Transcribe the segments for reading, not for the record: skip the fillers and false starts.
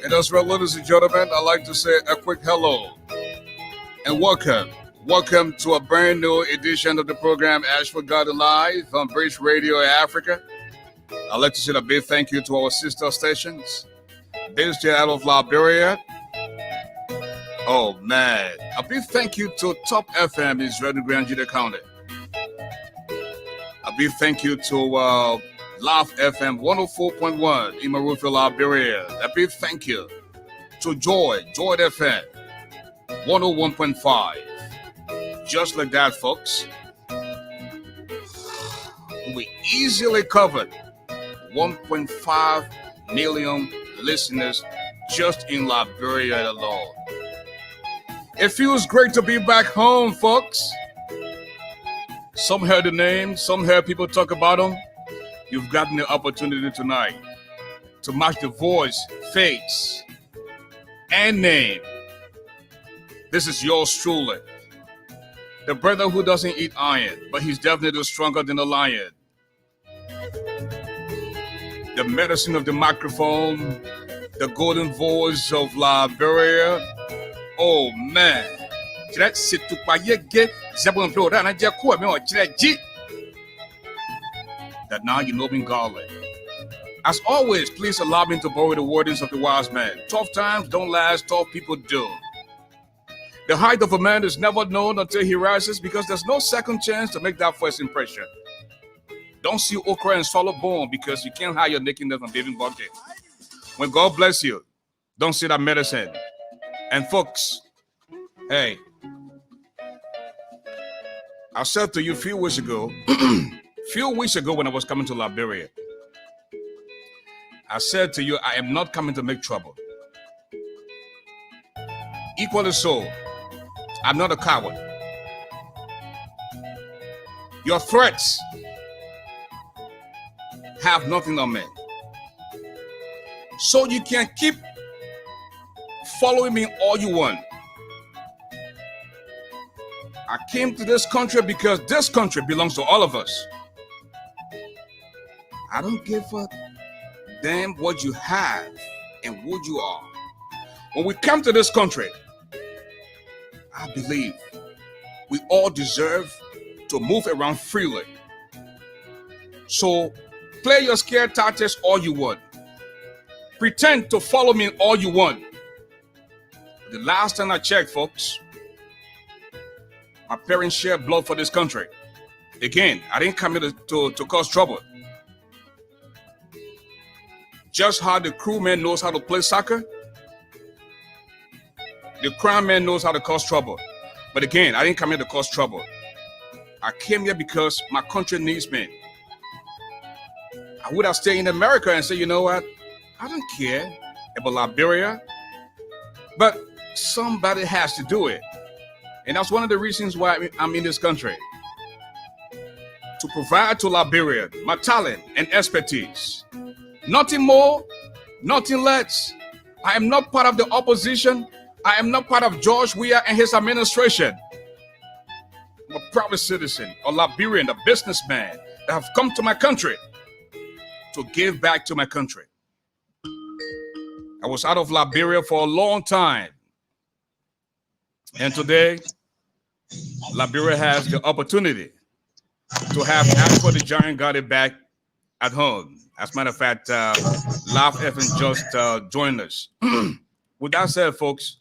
That's right, ladies and gentlemen. I'd like to say a quick hello and welcome. Welcome to a brand new edition of the program ASHFORD Live on Bridge Radio Africa. I'd like to say a big thank you to our sister stations based here out of Liberia. Oh man, a big thank you to Top FM in Liberia County. A big thank you to Laugh FM 104.1 in Marufa, Liberia. A big thank you to Joy FM 101.5. Just like that, folks, we easily covered 1.5 million listeners just in Liberia alone. It feels great to be back home, folks. Some heard the name, some heard people talk about them. You've gotten the opportunity tonight to match the voice, face, and name. This is yours truly. The brother who doesn't eat iron, but he's definitely stronger than a lion. The medicine of the microphone, the golden voice of Liberia. Oh man. That now you know me, GARLEY. As always, please allow me to borrow the wordings of the wise man. Tough times don't last, tough people do. The height of a man is never known until he rises, because there's no second chance to make that first impression. Don't see okra and swallow bone, because you can't hide your nakedness from bathing bucket. When God bless you, don't see that medicine. And folks, hey, I said to you a few weeks ago when I was coming to Liberia, I said to you, I am not coming to make trouble. Equally so, I'm not a coward. Your threats have nothing on me. So you can keep following me all you want. I came to this country because this country belongs to all of us. I don't give a damn what you have and what you are. When we come to this country, I believe we all deserve to move around freely. So play your scare tactics all you want. Pretend to follow me all you want. The last time I checked, folks, my parents shared blood for this country. Again, I didn't come here to cause trouble. Just how the crewman knows how to play soccer, the crown man knows how to cause trouble. But again, I didn't come here to cause trouble. I came here because my country needs me. I would have stayed in America and said, you know what? I don't care about Liberia. But somebody has to do it. And that's one of the reasons why I'm in this country. To provide to Liberia my talent and expertise. Nothing more, nothing less. I am not part of the opposition. I am not part of George Weah and his administration. I'm a private citizen, a Liberian, a businessman that have come to my country to give back to my country. I was out of Liberia for a long time. And today, Liberia has the opportunity to have ASHFORD the Giant got it back at home. As a matter of fact, Laugh FM just joined us. With that said, folks,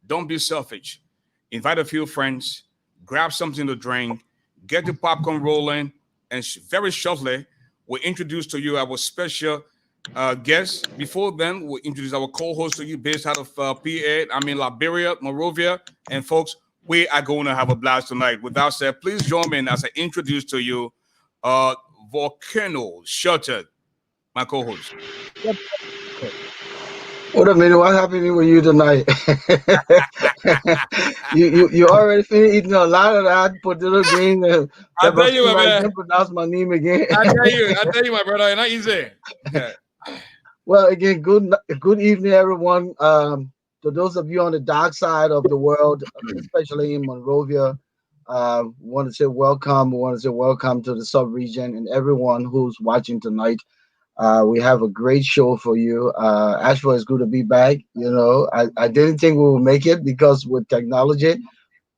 don't be selfish. Invite a few friends, grab something to drink, get the popcorn rolling, and very shortly, we'll introduce to you our special guest. Before then, we'll introduce our co-host to you based out of Liberia, Monrovia. And folks, we are going to have a blast tonight. With that said, please join me as I introduce to you Volcano Shelton, my co-host. What a minute, what's happening with you tonight? you already finished eating a lot of that potato green. I tell you, I can't pronounce my name again. I tell you, my brother, it's not easy. Yeah. Well, again, good evening, everyone. To those of you on the dark side of the world, especially in Monrovia, want to say welcome. We want to say welcome to the sub-region and everyone who's watching tonight. We have a great show for you. ASHFORD is good to be back. You know, I didn't think we would make it because with technology,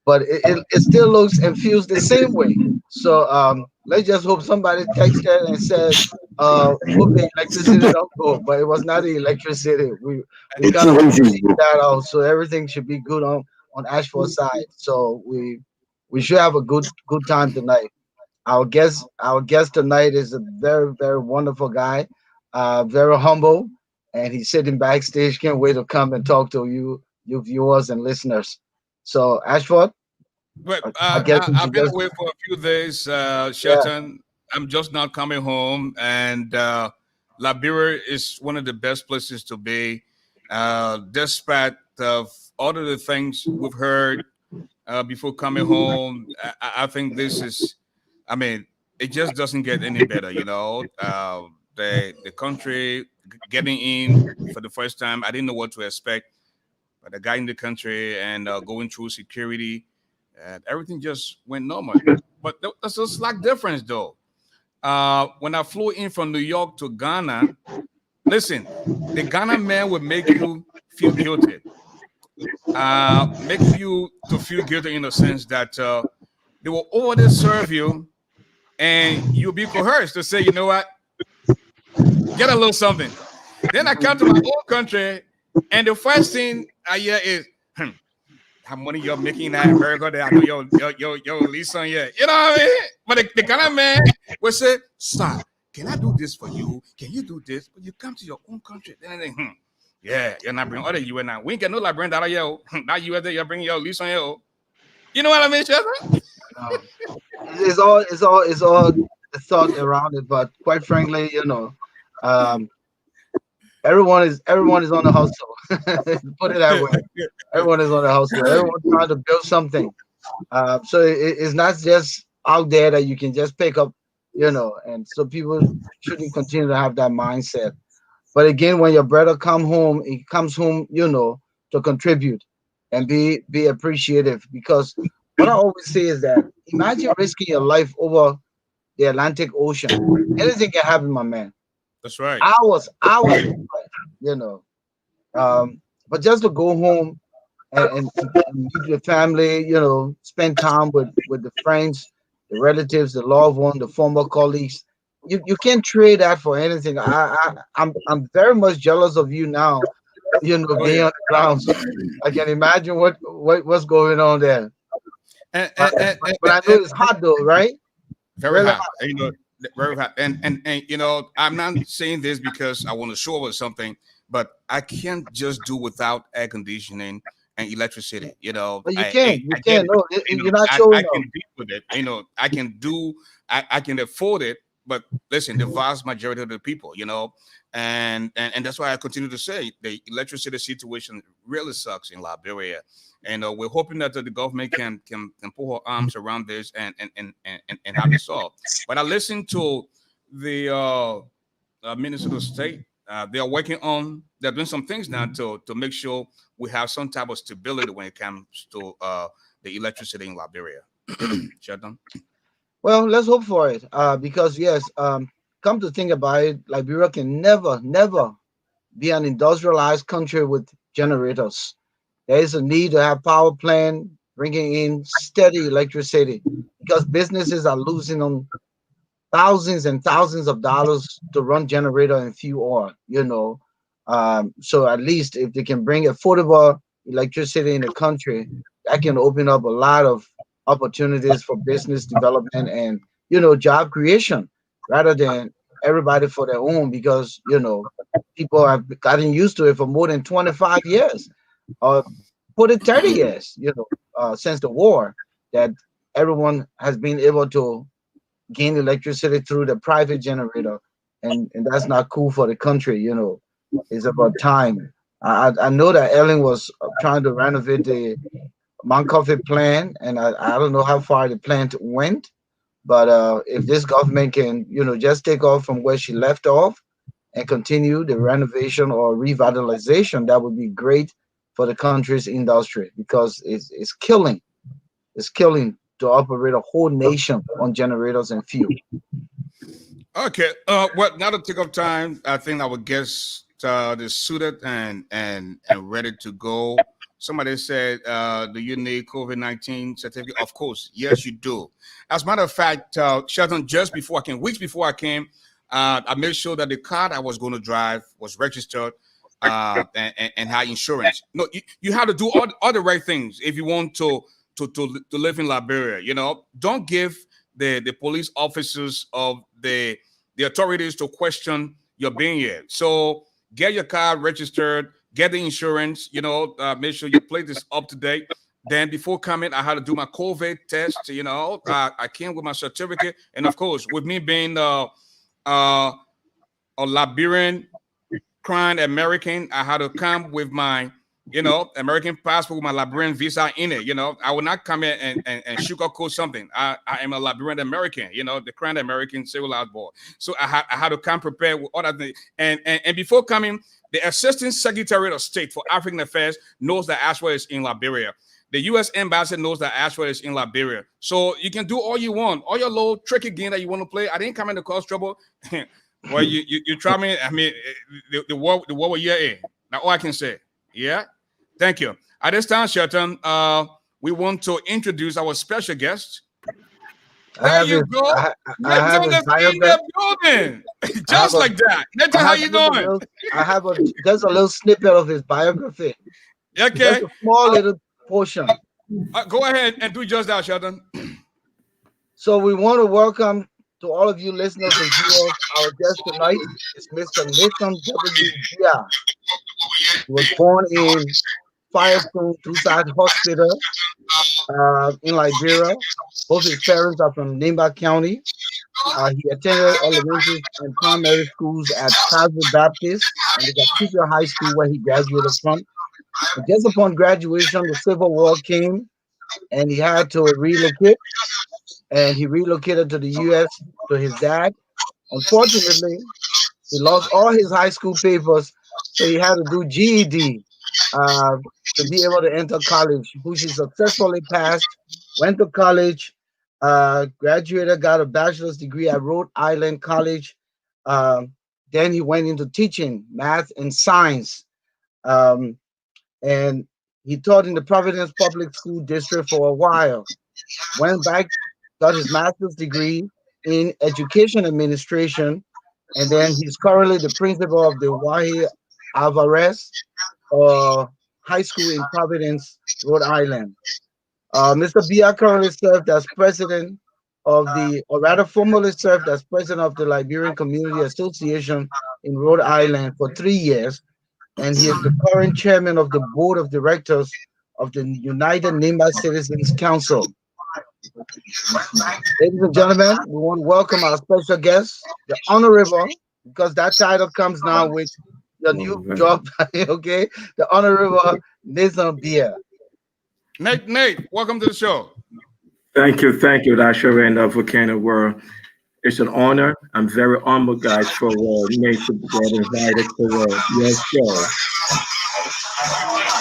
but it still looks and feels the same way. So let's just hope somebody texted and said, hope the electricity don't go. But it was not the electricity. We kind of figured that out. So everything should be good on ASHFORD's side. So we should have a good time tonight. Our guest tonight is a very, very wonderful guy, very humble, and he's sitting backstage. Can't wait to come and talk to you viewers and listeners. So, ASHFORD, but I've been away for a few days, Shelton. Yeah. I'm just not coming home, and Liberia is one of the best places to be, despite of all of the things we've heard before coming home. I think this is. I mean, it just doesn't get any better, you know. The country getting in for the first time, I didn't know what to expect. But I got in the country and going through security, everything just went normal. But there's a slight difference, though. When I flew in from New York to Ghana, listen, the Ghana man would make you feel guilty. Make you to feel guilty in the sense that they will over serve you. And you'll be coerced to say, you know what, get a little something. Then I come to my own country, and the first thing I hear is, how money you're making in America that I know your Lisa, yeah. You know what I mean? But the kind of man will say, stop, can I do this for you? Can you do this? But you come to your own country. Then they think, yeah, you're not bringing other UN now. We ain't get no Liberian that yo. Not you there, you're bringing your Lisa, yo. You know what I mean, Shelton? It's all the thought around it, but quite frankly, you know, everyone is on the hustle. Put it that way. Everyone is on the hustle. Everyone's trying to build something. So it's not just out there that you can just pick up, you know. And so people shouldn't continue to have that mindset. But again, when your brother comes home, he comes home, you know, to contribute and be appreciative, because what I always say is that imagine risking your life over the Atlantic Ocean. Anything can happen, my man. That's right. Hours, you know. But just to go home and meet your family, you know, spend time with the friends, the relatives, the loved one, the former colleagues. You can't trade that for anything. I'm very much jealous of you now, you know, being on the ground. So I can imagine what's going on there. But I know it's hot though, right? Very hot. You know, very hot. And you know, I'm not saying this because I want to show up something, but I can't just do without air conditioning and electricity. You know, but you can't. No, you're not showing. I can deal with it. You know, I can afford it, but listen, the vast majority of the people, and that's why I continue to say the electricity situation really sucks in Liberia, and we're hoping that the government can put her arms around this and have it solved. But I listened to the Minnesota State. They are working on. They're doing some things now to make sure we have some type of stability when it comes to the electricity in Liberia. Sheldon. Well, let's hope for it. Because yes, come to think about it, Liberia can never be an industrialized country with generators. There is a need to have power plant bringing in steady electricity because businesses are losing on thousands and thousands of dollars to run generator and fuel oil. So at least if they can bring affordable electricity in the country, that can open up a lot of opportunities for business development and job creation rather than everybody for their own because people have gotten used to it for more than 25 years or put it 30 years, since the war that everyone has been able to gain electricity through the private generator, and that's not cool for the country. It's about time. I know that Ellen was trying to renovate the Mount Coffee plan, and I don't know how far the plant went, but if this government can just take off from where she left off and continue the renovation or revitalization, that would be great for the country's industry because it's killing to operate a whole nation on generators and fuel. Okay. Well, now to take up time, I think our guest is suited and ready to go. Somebody said, "Do you need COVID-19 certificate?" Of course, yes, you do. As a matter of fact, Sheldon, weeks before I came, I made sure that the car I was going to drive was registered and had insurance. No, you have to do all the right things if you want to live in Liberia. Don't give the police officers of the authorities to question your being here. So get your car registered, get the insurance, make sure your plate is up to date. Then before coming, I had to do my COVID test. I came with my certificate, and of course, with me being a Liberian crowned American, I had to come with my American passport with my Liberian visa in it. I will not come in and sugarcoat something. I am a Liberian American, the crowned American civilized boy. So I had to come prepared with all that thing. And before coming, the Assistant Secretary of State for African Affairs knows that ASHFORD is in Liberia. The U.S. Embassy knows that ASHFORD is in Liberia. So you can do all you want, all your little tricky game that you want to play. I didn't come in to cause trouble. Well, you try me. I mean, the war we're in. Now all I can say. Yeah. Thank you. At this time, Shelton, we want to introduce our special guest. There you go. Nathan is in the building. Just like that. Nathan, how you doing? I have just a little snippet of his biography. Okay. Just a small little portion. Go ahead and do just that, Shelton. So we want to welcome to all of you listeners and viewers. Our guest tonight is Mr. Nathan W. Biah. He was born in Firestone Tucson Hospital in Liberia. Both his parents are from Nimba County. He attended elementary and primary schools at Calvary Baptist and the Cathedral High School where he graduated from. And just upon graduation, the Civil War came and he had to relocate. And he relocated to the U.S. to his dad. Unfortunately, he lost all his high school papers, so he had to do GED to be able to enter college, which he successfully passed. Went to college, graduated, got a bachelor's degree at Rhode Island College. Then he went into teaching math and science. And he taught in the Providence Public School District for a while. Went back, got his master's degree in education administration, and then he's currently the principal of the Wahi Alvarez High School in Providence, Rhode Island. Mr. Biah currently served as president of or rather formerly served as president of the Liberian Community Association in Rhode Island for 3 years, and he is the current chairman of the board of directors of the United Nimba Citizens Council. Ladies and gentlemen, we want to welcome our special guest, the Honorable, because that title comes now with your new job, okay? The Honorable Nathan Biah. Nate, welcome to the show. Thank you, Asher and Volcano World. It's an honor. I'm very honored, guys, for me to get invited to your show.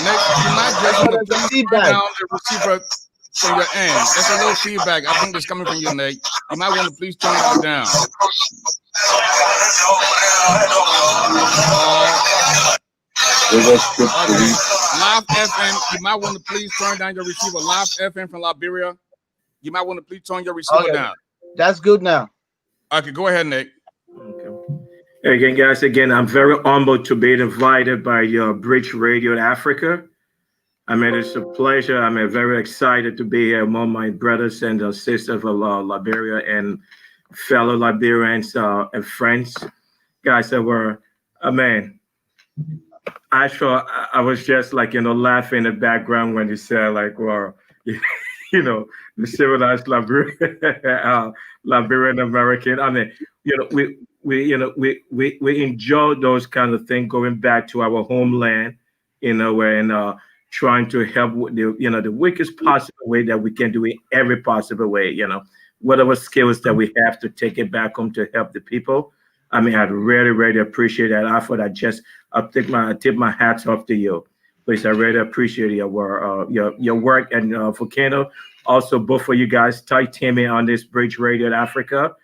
Nate, you might just want to There's a please turn feedback. down the receiver from your end. There's a little feedback. I think that's coming from you, Nate. You might want to please turn that down. Live FM, you might want to please turn down your receiver. Live FM from Liberia, you might want to please turn your receiver down. That's good now. Okay, go ahead, Nate. Okay. Again, guys, I'm very humbled to be invited by Bridge Radio Africa. I mean, it's a pleasure. I'm very excited to be here among my brothers and sisters of Liberia and fellow Liberians and friends. Guys that were, I was just like, laughing in the background when you said like, well, the civilized Liberian American. I mean, we enjoy those kind of things going back to our homeland, and trying to help with the weakest possible way that we can do it, every possible way, whatever skills that we have to take it back home to help the people. I mean, I'd really, really appreciate that effort. I tip my hats off to you. Please, I really appreciate your work and Volcano. Also, both of you guys, tight teaming on this Bridge Radio Africa.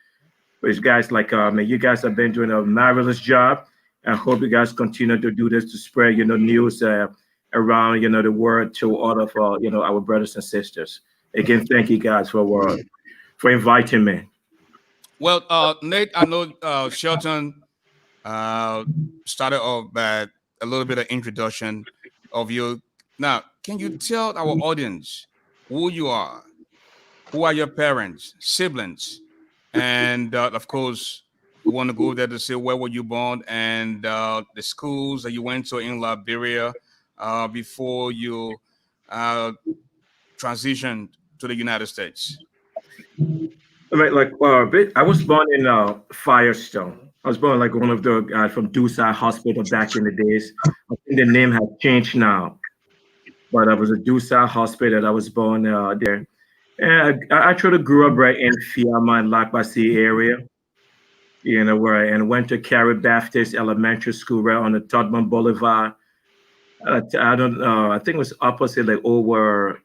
Which guys you guys have been doing a marvelous job. I hope you guys continue to do this to spread news around the world to all of our brothers and sisters. Again, thank you guys for inviting me. Well, Nate, I know Shelton started off by a little bit of introduction of you. Now, can you tell our audience who you are? Who are your parents, siblings? And of course, we want to go there to see where were you born and the schools that you went to in Liberia before you transitioned to the United States. I was born in Firestone. I was born like one of the guys from Dusai Hospital back in the days. I think the name has changed now, but I was a Dusai Hospital. I was born there. And I actually grew up right in Fiama and Lakbasi area, and went to Carrie Baptist Elementary School right on the Todman Boulevard. I don't know. I think it was opposite like over.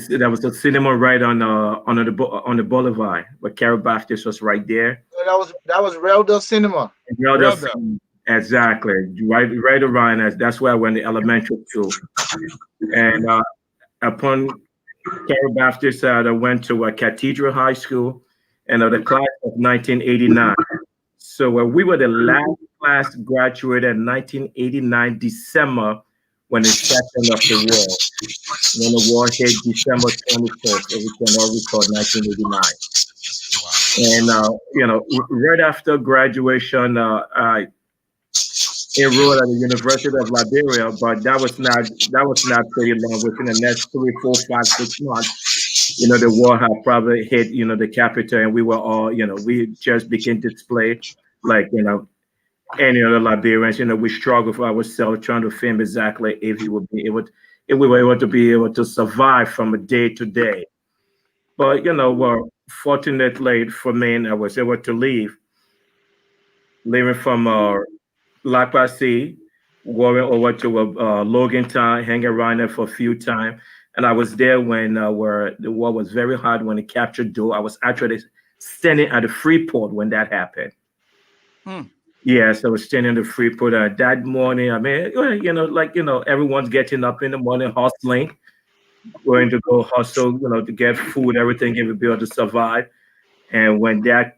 There was a cinema right on the boulevard, but Carrie Baptist was right there. So that was Relda Cinema. Relda, exactly, right around us. That's where I went to elementary school, and upon Carrie Baptist, I went to a Cathedral High School, and the class of 1989. So we were the last class graduated in 1989 December when the second of the war. When the war hit December 24th, we can all recall 1989. And right after graduation, I enrolled at the University of Liberia, but that was not pretty long. Within the next 3, 4, 5, 6 months, the war had probably hit, the capital, and we were all, we just began to display like, any other Liberians. We struggled for ourselves, trying to film exactly if we were able to survive from a day to day. But well, fortunately for me, I was able to leaving from Lakbasi, going over to Logantown, hang around there for a few times. And I was there when where the war was very hard when it captured Dole. I was actually standing at the Freeport when that happened. Yes, I was standing at the Freeport that morning. I mean, everyone's getting up in the morning, hustling, going to go hustle, to get food, everything, and be able to survive. And when that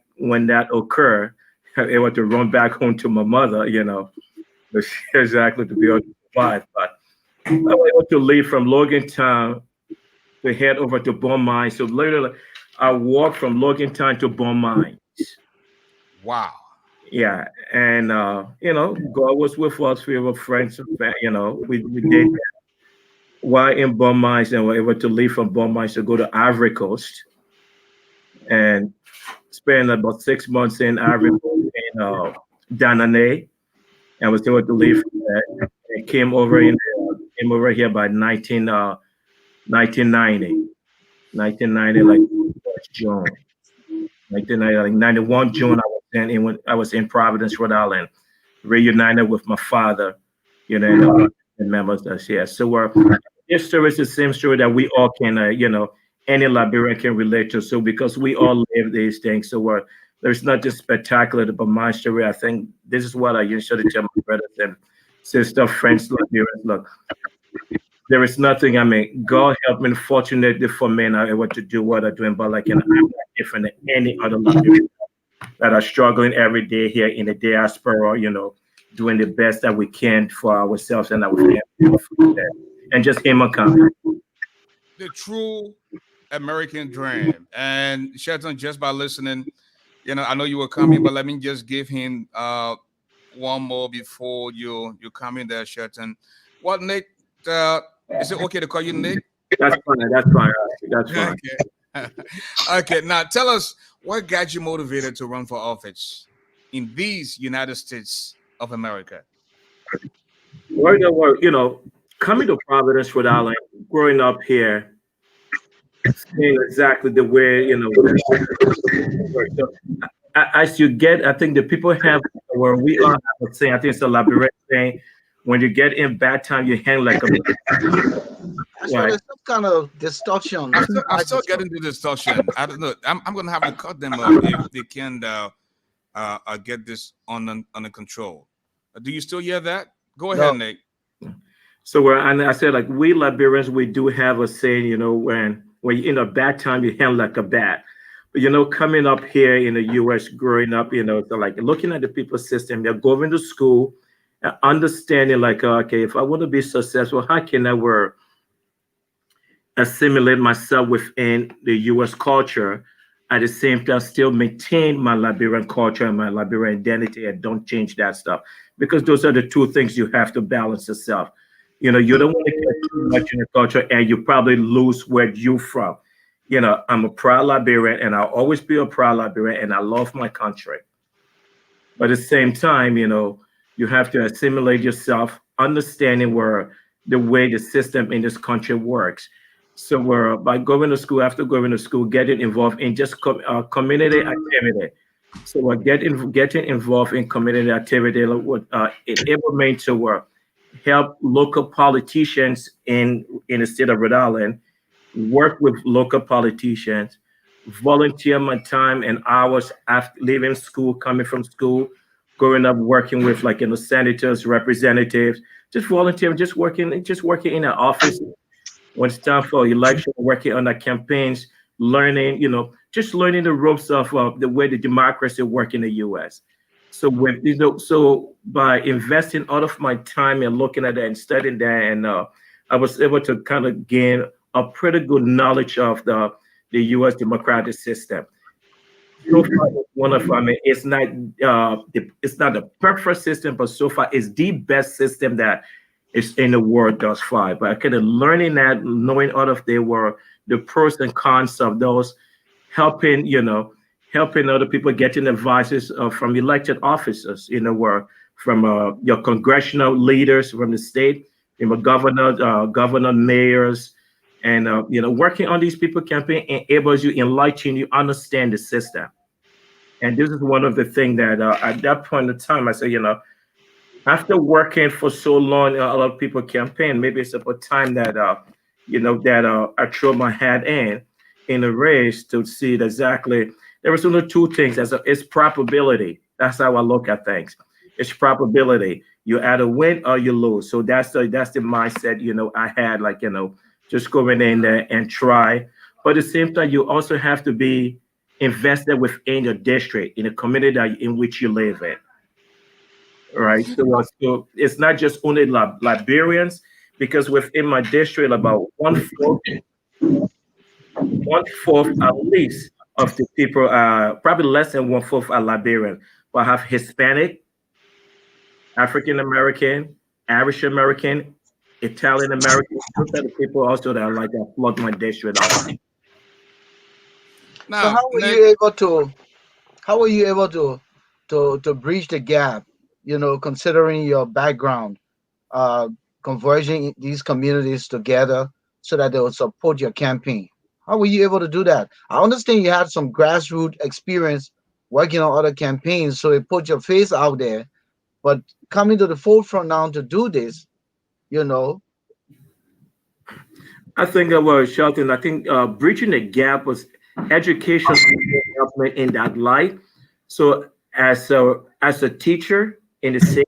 occurred, I was able to run back home to my mother, exactly to be able to survive. But I was able to leave from Logantown to head over to Bon Mines. So literally, I walked from Logantown to Bon Mines. Wow. Yeah, and God was with us. We were friends. We did that. while in Burmese, and were able to leave from Burmese to go to Ivory Coast and spend about 6 months in Ivory Coast in Danane, and was able to leave from there. And came over here by 1990, 1990, like June, 1990, like 91 June. I was in Providence, Rhode Island, reunited with my father, and members that's here. So this story is the same story that we all can, any Liberian can relate to. So because we all live these things, so there's not just spectacular about my story. I think this is what I usually tell my brothers and sisters, friends, Liberians. Look, there is nothing. I mean, God help me. Fortunately for me, I'm able to do what I'm doing, but like, I'm not different than any other Liberian that are struggling every day here in the diaspora, doing the best that we can for ourselves and our families, and just aim a comment. The true American dream. And Shelton, just by listening, I know you were coming, but let me just give him one more before you come in there, Shelton. What, Nick? Is it okay to call you Nick? That's fine. That's fine. That's fine. Okay. Okay. Now, tell us what got you motivated to run for office in these United States of America. Well, coming to Providence, Rhode Island, growing up here, seeing exactly the way, as you get, I think the people have where we are saying, I think it's a Liberian saying, when you get in bad time, you hang like a. So there's some kind of distortion. I'm still getting the distortion. I don't know. I'm gonna have to cut them up if they can get this under control. Do you still hear that? Go ahead, Nick. So and I said, like, we Liberians, we do have a saying, when you're in a bad time, you hang like a bat. But coming up here in the U.S., growing up, so like looking at the people's system, they're going to school, understanding like, okay, if I want to be successful, how can I assimilate myself within the U.S. culture, at the same time still maintain my Liberian culture and my Liberian identity, and don't change that stuff, because those are the two things you have to balance yourself. You don't want to get too much in the culture and you probably lose where you're from. I'm a proud Liberian and I'll always be a proud Liberian and I love my country. But at the same time, you have to assimilate yourself, understanding the way the system in this country works. So by going to school, after going to school, getting involved in just community activity. So we're getting involved in community activity would enable me to help local politicians in the state of Rhode Island, work with local politicians, volunteer my time and hours after leaving school, coming from school, growing up working with senators, representatives, just volunteering, just working in an office. When it's time for election, working on the campaigns, learning, just learning the ropes of the way the democracy works in the U.S. So by investing all of my time and looking at that and studying that, and I was able to kind of gain a pretty good knowledge of the U.S. democratic system. So far, it's not the perfect system, but so far it's the best system that is in the world thus far. But kind of learning that, knowing all of the pros and cons of those, helping other people, getting advices from elected officers, from your congressional leaders from the state, governor, mayors, and working on these people campaign enables you, enlighten you, understand the system. And this is one of the things that at that point in time, I said, after working for so long, a lot of people campaign, maybe it's about time that I throw my hat in a race to see it exactly. There was only two things. It's probability. That's how I look at things. It's probability. You either win or you lose. So that's the mindset, I had, just going in there and try. But at the same time, you also have to be invested within your district, in the community in which you live in. Right. So it's not just only Liberians, because within my district, about one-fourth at least of the people, probably less than one-fourth are Liberian, but have Hispanic, African American, Irish American, Italian American. Those are the people also that like that flood my district also. So Now, how were you able to bridge the gap, considering your background, uh converging these communities together so that they will support your campaign? How were you able to do that? I understand you had some grassroots experience working on other campaigns, so it put your face out there, but coming to the forefront now to do this, you know. I think that was Shelton. I think bridging the gap was education development in that light. So as a teacher in the city,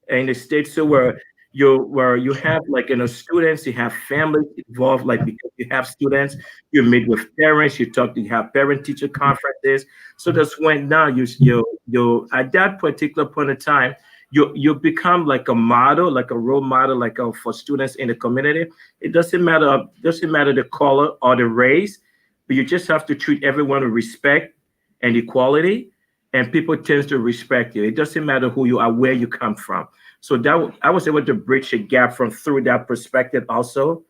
in the states, so where you have like students, you have families involved, like because you have students, you meet with parents, you have parent teacher conferences. So that's when now you at that particular point in time, you become like a model, like a role model, like for students in the community. It doesn't matter the color or the race, but you just have to treat everyone with respect and equality, and people tend to respect you. It doesn't matter who you are, where you come from. So I was able to bridge a gap from through that perspective also,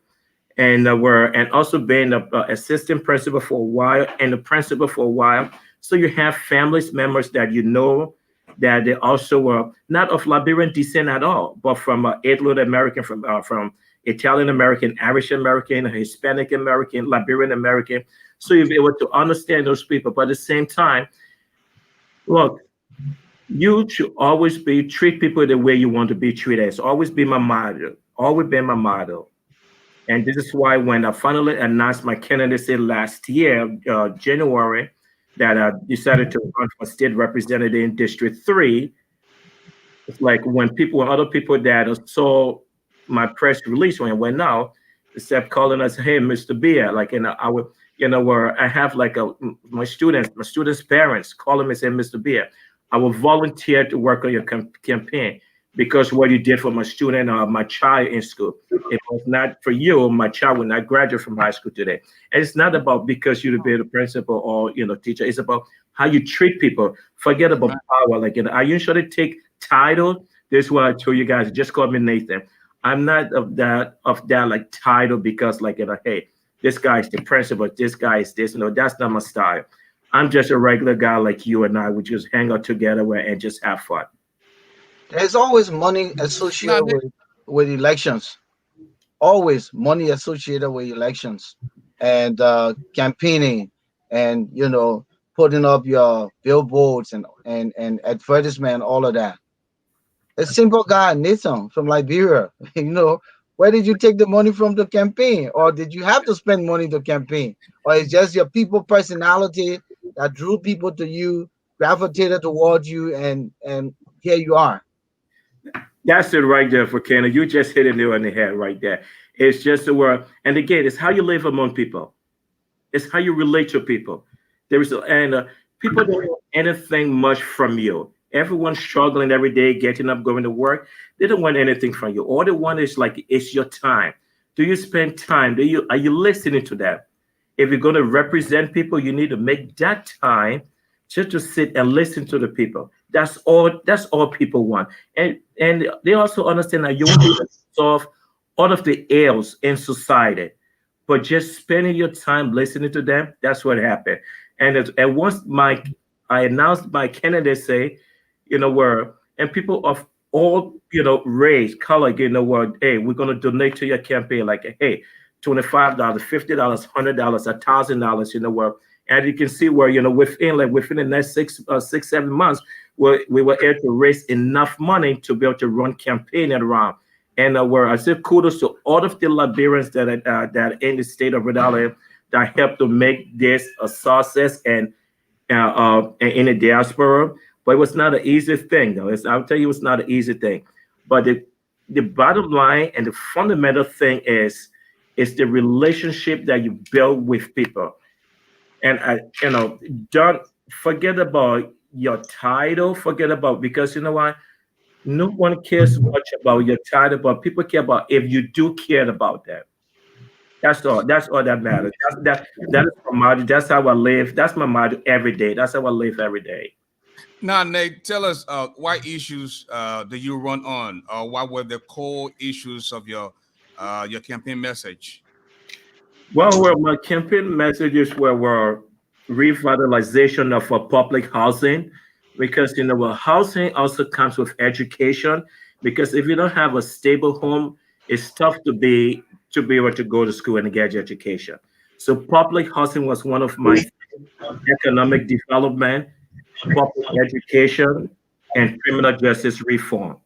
and also being a assistant principal for a while and the principal for a while. So you have families members that that they also were not of Liberian descent at all, but from Anglo American, from Italian American, Irish American, Hispanic American, Liberian American. So you're able to understand those people, but at the same time, look, you should always treat people the way you want to be treated. It's always be my model. Always been my model. And this is why when I finally announced my candidacy last year, January, that I decided to run for state representative in District 3, it's like when other people that saw my press release when it went out, they kept calling us, "Hey, Mr. Biah," like, I would, where I have like my students' parents calling me saying, "Mr. Biah, I will volunteer to work on your campaign because what you did for my student or my child in school. If it was not for you, my child would not graduate from high school today." And it's not about because you to be the principal or teacher. It's about how you treat people. Forget about power. Like, I usually take title. This is what I told you guys. Just call me Nathan. I'm not of that like title because like hey, this guy's the principal. This guy is this. That's not my style. I'm just a regular guy like you and I. We just hang out together and just have fun. There's always money now, associated with elections. Always money associated with elections and campaigning, and putting up your billboards and advertisement, all of that. A simple guy, Nathan from Liberia. Where did you take the money from to campaign, or did you have to spend money to campaign, or it's just your people personality that drew people to you, gravitated towards you, and here you are. That's it right there for Canada. You just hit it nail on the head right there. It's just the word. And again, it's how you live among people. It's how you relate to people. People don't want anything much from you. Everyone's struggling every day, getting up, going to work. They don't want anything from you. All they want is like it's your time. Do you spend time? Are you listening to them? If you're going to represent people, you need to make that time just to sit and listen to the people. That's all. That's all people want, and they also understand that you want to solve all of the ills in society, but just spending your time listening to them. That's what happened. And once I announced my candidacy, where and people of all race, color, where hey, we're gonna donate to your campaign, like hey, $25, $50, $100, $1,000, where and you can see where within the next 6-7 months, we were able to raise enough money to be able to run campaign around. And where I say kudos to all of the Liberians that are in the state of Rhode Island that helped to make this a success and in the diaspora. But it was not an easy thing, though. I'll tell you, it's not an easy thing. But the bottom line and the fundamental thing is the relationship that you build with people. And don't forget about your title. Forget about, because you know what? No one cares much about your title, but people care about if you do care about them. That's all. That's all that matters. That is my motto. That's how I live. That's my motto every day. That's how I live every day. Now, Nate, tell us what issues do you run on, or what were the core issues of your campaign message? Well, my campaign messages were revitalization of public housing, because housing also comes with education. Because if you don't have a stable home, it's tough to be able to go to school and get your education. So public housing was one of my economic development, public education, and criminal justice reform.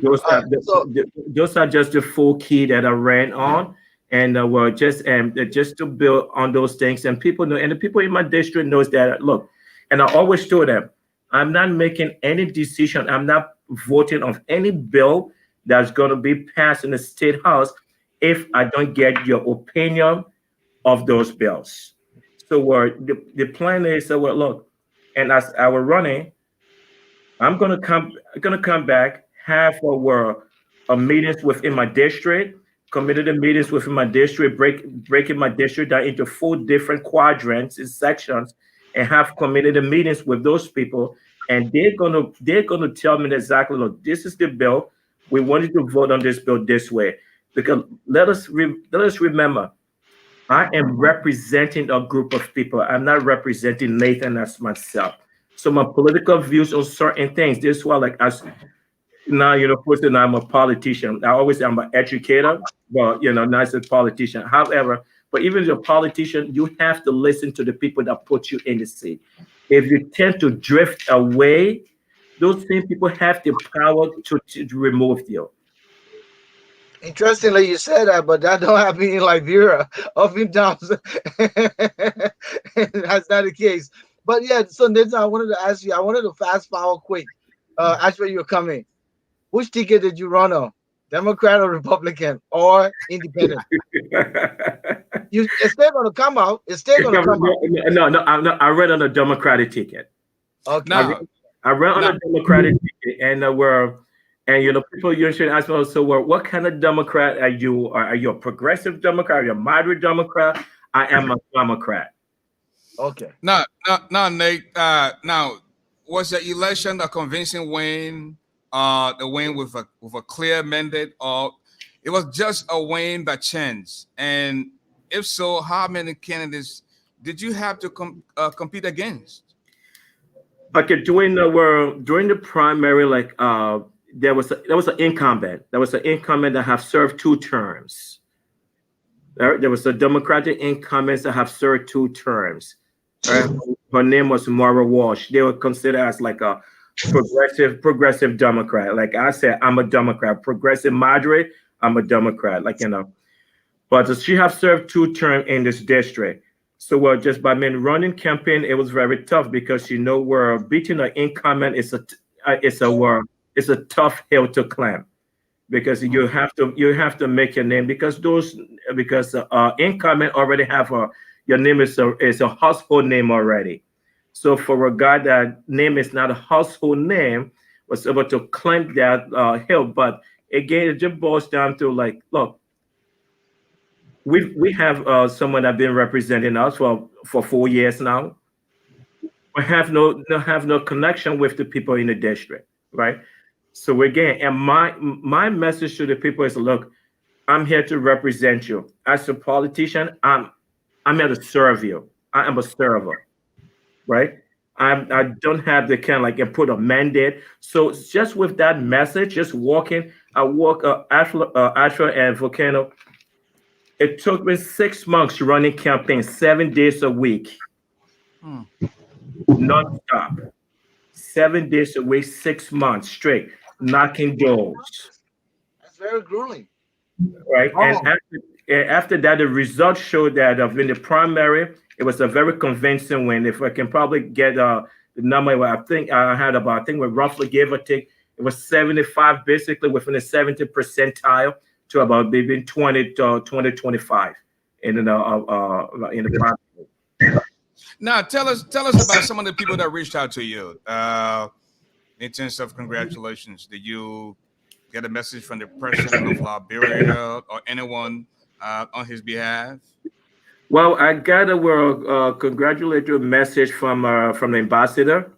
Those All are right. So those are just the full key that I ran on, and were just to build on those things. And people know, and the people in my district knows that. Look, and I always told them, I'm not making any decision. I'm not voting on any bill that's going to be passed in the state house if I don't get your opinion of those bills. So the plan is, so look, and as I was running, I'm gonna come back, have a meetings within my district, community meetings within my district, breaking my district down into 4 different quadrants and sections, and have community meetings with those people. And they're gonna tell me exactly, look, this is the bill. We wanted to vote on this bill this way. Because let us remember, I am representing a group of people. I'm not representing Nathan as myself. So my political views on certain things. This is why, like, as now, first thing, I'm a politician. I always say I'm an educator, but not as a politician. However, but even as a politician, you have to listen to the people that put you in the seat. If you tend to drift away, those same people have the power to remove you. interestingly, you said that, but that don't happen in Liberia. Oftentimes, that's not the case. But yeah, so Nathan, I wanted to ask you. I wanted to fast forward quick. As where you're coming, which ticket did you run on? Democrat or Republican or Independent? It's still gonna come out. It's still gonna come out. No, I read on a Democratic ticket. Okay. Now, I ran on now, a Democratic ticket, and people usually ask me, so what kind of Democrat are you? Are you a progressive Democrat? Are you a moderate Democrat? I am a Democrat. Okay. now, Nate. Now, was the election a convincing win? The win with a clear mandate, or it was just a win by chance? And if so, how many candidates did you have to compete against? Okay, during the primary, like there was an incumbent. There was an incumbent that have served 2 terms. There was a Democratic incumbent that have served 2 terms. Right? Her name was Mara Walsh. They were considered as like a progressive Democrat. Like I said, I'm a Democrat. Progressive moderate, I'm a Democrat. But she have served 2 terms in this district. So just by me running campaign, it was very tough, because we're beating an incumbent it's a tough hill to climb, because you have to make your name, because incumbent already have your name is a household name already. So for a guy that name is not a household name, was able to climb that hill. But again, it just boils down to, like, look, we have someone that been representing us for 4 years now. We have no connection with the people in the district, right? So again, and my message to the people is, look, I'm here to represent you. As a politician, I'm here to serve you. I am a server, right? I don't have the kind, like, and put a mandate. So just with that message, just walking, I walk Ashford and Volcano. It took me 6 months running campaign, 7 days a week, Hmm. non-stop. 7 days a week, 6 months straight, knocking doors, That's very grueling. right? And Oh, after that, the results showed that in the primary, it was a very convincing win. If I can probably get the number, I think I had about, I think we roughly give or take, it was 75, basically within the 70 percentile to about maybe 25 in the primary. Now, tell us about some of the people that reached out to you in terms of congratulations. Did you get a message from the president of Liberia or anyone on his behalf? Well, I got a congratulatory message from the ambassador.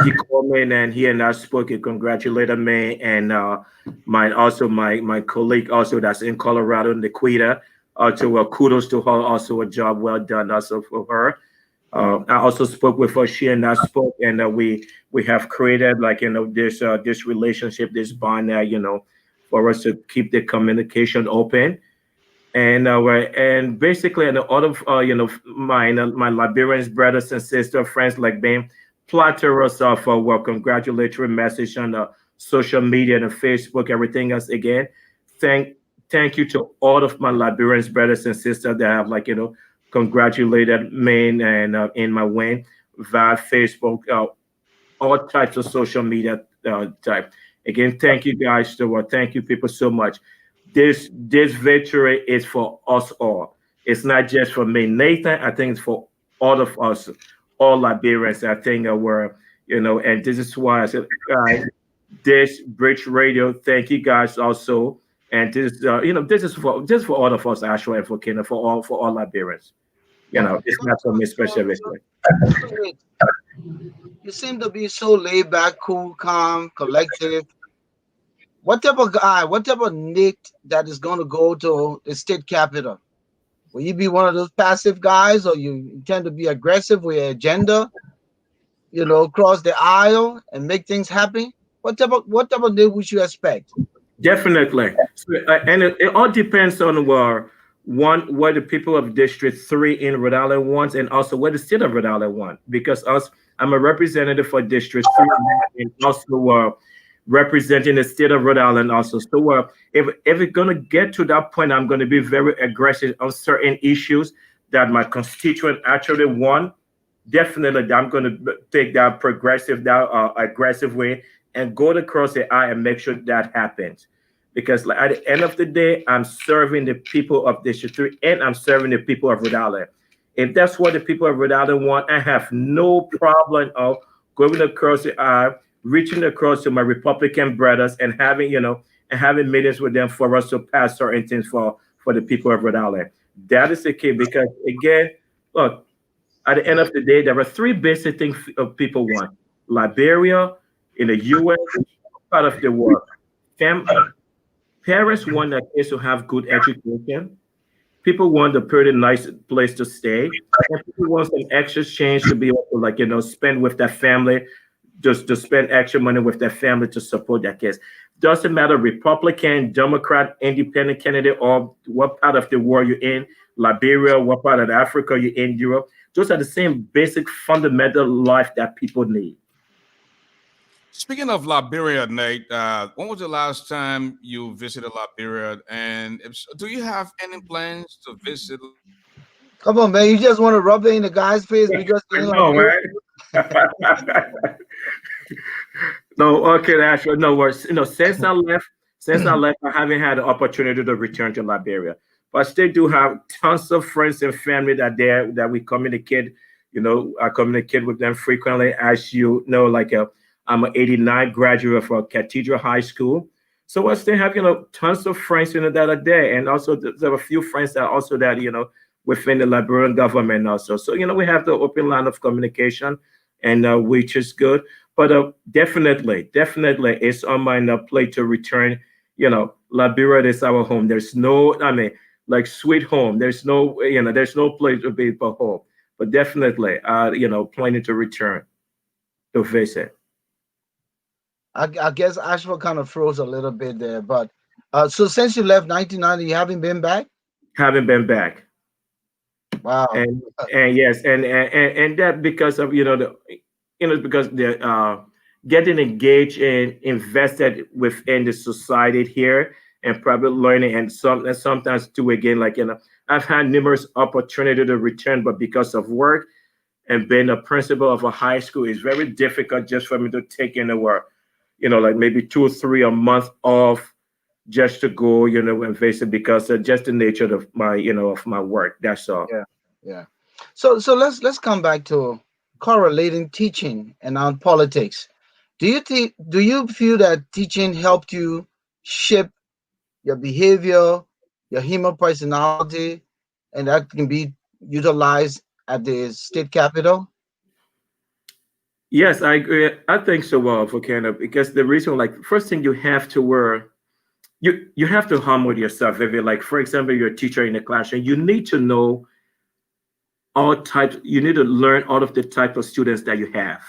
He called me and he and I spoke. He congratulated me and my colleague also that's in Colorado, Nikita. Also, kudos to her. Also, a job well done. Also for her. I also spoke with her. She and I spoke, and we have created like this relationship, this bond, for us to keep the communication open. And basically, and all of my Liberian brothers and sisters, friends like them, platter us off our congratulatory message on the social media and Facebook, everything else. Again, thank thank you to all of my Liberian brothers and sisters that have congratulated me and in my win via Facebook, all types of social media type. Again, thank you guys. Thank you people so much. This victory is for us all. It's not just for me, Nathan. I think it's for all of us, all Liberians. I think we're and this is why I said, guys, this Bridge Radio. Thank you guys also. And this, this is for just for all of us, actually, and for Kenya, for all Liberians. It's not for me specifically. So you seem to be so laid back, cool, calm, collective. What type of guy, what type of Nick that is going to go to the state capital? Will you be one of those passive guys, or you intend to be aggressive with your agenda? Cross the aisle and make things happen. What type of Nick would you expect? Definitely. So, and it all depends on what the people of District 3 in Rhode Island wants, and also what the state of Rhode Island want. Because I'm a representative for District 3 and also representing the state of Rhode Island also. So if it's going to get to that point, I'm going to be very aggressive on certain issues that my constituent actually want. Definitely, I'm going to take that progressive, that aggressive way and go across the aisle and make sure that happens. Because at the end of the day, I'm serving the people of District 3 and I'm serving the people of Rhode Island. If that's what the people of Rhode Island want, I have no problem of going across the aisle, reaching across to my Republican brothers and having meetings with them for us to pass certain things for the people of Rhode Island. That is the key because again, look, at the end of the day, there are three basic things people want: Liberia, in the U.S., part of the world. Parents want their kids to have good education. People want a pretty nice place to stay, and people want some extra change to be able to spend with their family, just to spend extra money with their family to support their kids. Doesn't matter Republican, Democrat, Independent candidate, or what part of the world you're in, Liberia, what part of Africa you're in, Europe. Those are the same basic fundamental life that people need. Speaking of Liberia, Nate, when was the last time you visited Liberia? And do you have any plans to visit? Come on, man. You just want to rub it in the guy's face because I know, right? No, okay, actually, no worries. Since I left, I haven't had the opportunity to return to Liberia. But I still do have tons of friends and family that we communicate. I communicate with them frequently. As you know, I'm an '89 graduate from Cathedral High School. So I still have, tons of friends, that are there. And also there are a few friends that within the Liberian government also. So, we have the open line of communication and which is good. But definitely, it's on my plate to return. Liberia is our home. There's no, like sweet home. There's no place to be but home. But definitely, planning to return to visit. I guess Ashford kind of froze a little bit there, but so since you left 1990, you haven't been back? Haven't been back. Wow. And yes, and that because of because they're getting engaged and invested within the society here and probably learning and sometimes too again I've had numerous opportunity to return, but because of work and being a principal of a high school, it's very difficult just for me to take in the work, maybe 2 or 3 a month off just to go, and visit because of just the nature of my work. That's all. Yeah. So let's come back to correlating teaching and on politics. Do you feel that teaching helped you shape your behavior, your human personality, and that can be utilized at the state capitol? Yes, I agree. I think so, for Canada, because the reason, like, first thing you have to wear, you have to humble yourself. If you're like, for example, you're a teacher in a classroom, you need to know all types. You need to learn all of the type of students that you have,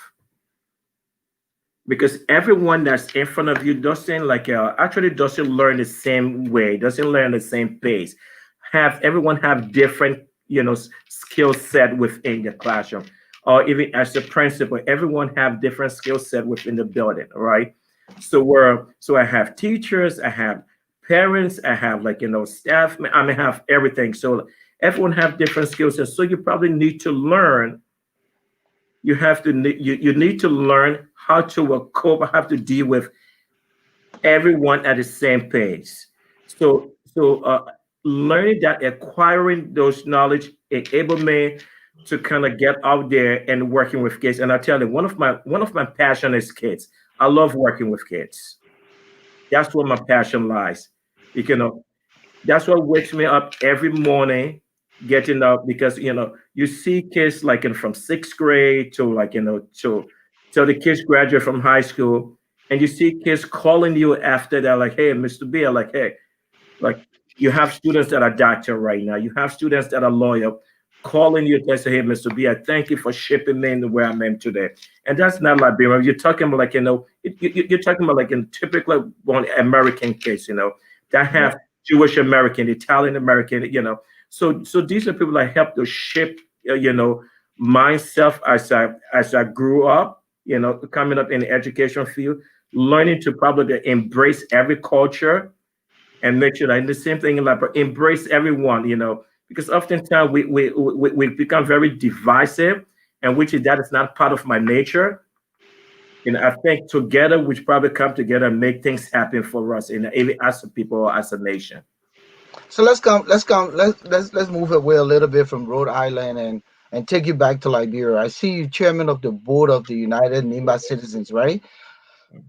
because everyone that's in front of you doesn't actually doesn't learn the same way, doesn't learn the same pace. Have everyone have different skill set within the classroom, or even as a principal, everyone have different skill set within the building, right? So I have teachers, I have parents, I have staff. I mean, have everything. So everyone have different skill sets. So you probably need to learn you need to learn how to cope, how to deal with everyone at the same pace. So learning that, acquiring those knowledge enable me to kind of get out there and working with kids. And I tell you, one of my passion is kids. I love working with kids. That's where my passion lies. You know that's what wakes me up every morning, getting up, because you see kids from sixth grade to till the kids graduate from high school, and you see kids calling you after that, like, hey, Mr. B, like, hey, like, you have students that are doctor right now, you have students that are lawyer calling you and say, hey, Mr. B, I thank you for shipping me in where I'm in today. And that's not Liberia. You're talking about you're talking about like in typical born American case, that Yeah. have Jewish American, Italian American. So these are people that help to shape, myself as I grew up, coming up in the education field, learning to probably embrace every culture and make sure that the same thing in life, but embrace everyone, because oftentimes we become very divisive, and which is that is not part of my nature. I think together we should probably come together and make things happen for us, even as a people or as a nation. So let's move away a little bit from Rhode Island and take you back to Liberia. I see you chairman of the board of the United NIMBA Citizens, right?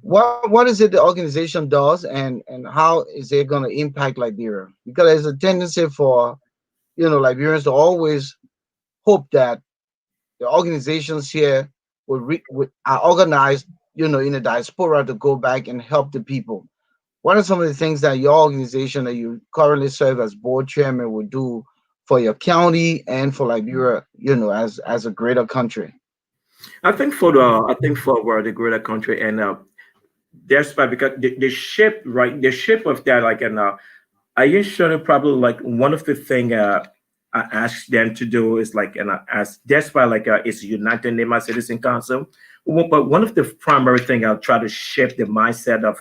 What is it the organization does, and how is it going to impact Liberia? Because there's a tendency for Liberians to always hope that the organizations here are organized, in the diaspora to go back and help the people. What are some of the things that your organization that you currently serve as board chairman would do for your county and for Liberia, as a greater country? I think for the greater country, and that's why, because the shape of that, I usually probably, like, one of the thing I ask them to do is, like, and as that's why, it's United Neighbor Citizen Council. But one of the primary thing I'll try to shape the mindset of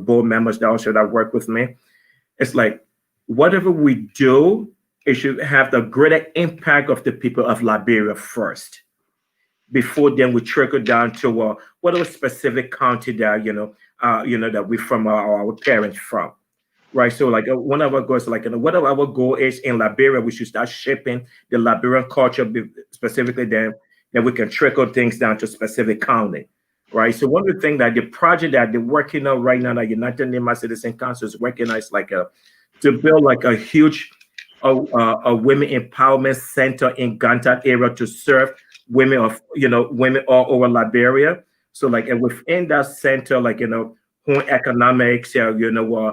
board members that also that work with me. It's like, whatever we do, it should have the greater impact of the people of Liberia first, before then we trickle down to whatever specific county that that we from our parents from. Right. So, like, one of our goals, whatever our goal is in Liberia, we should start shaping the Liberian culture, specifically. Then we can trickle things down to specific county. Right. So one of the things that the project that they're working on right now, that United Neighbor Citizen Council is working on, is to build like a huge a women empowerment center in Ganta area to serve women all over Liberia. So, like, and within that center, home economics, adult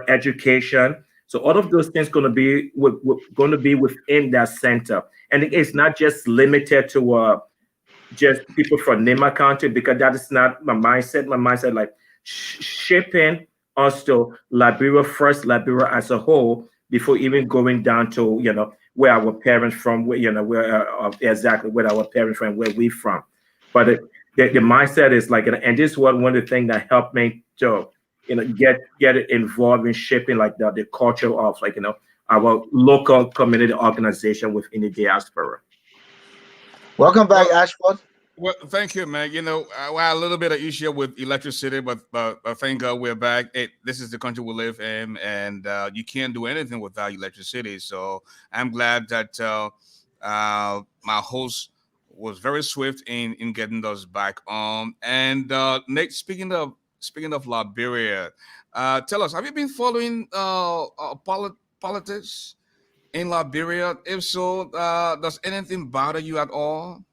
education. So all of those things going to be within that center, and it's not just limited to just people from Nema County, because that is not my mindset. My mindset, like, shaping us to Liberia first, Liberia as a whole, before even going down to where our parents from, where where exactly where our parents from, where we from. But the mindset is like, and this is one of the things that helped me to get it involved in shaping, like, the culture of, like, our local community organization within the diaspora. Welcome back, Well, Ashford. well, thank you, man. We had a little bit of issue with electricity, but thank God we're back. This is the country we live in, and you can't do anything without electricity. So I'm glad that my host was very swift in getting us back on. And Nate, speaking of Liberia, tell us, have you been following politics in Liberia? If so, does anything bother you at all?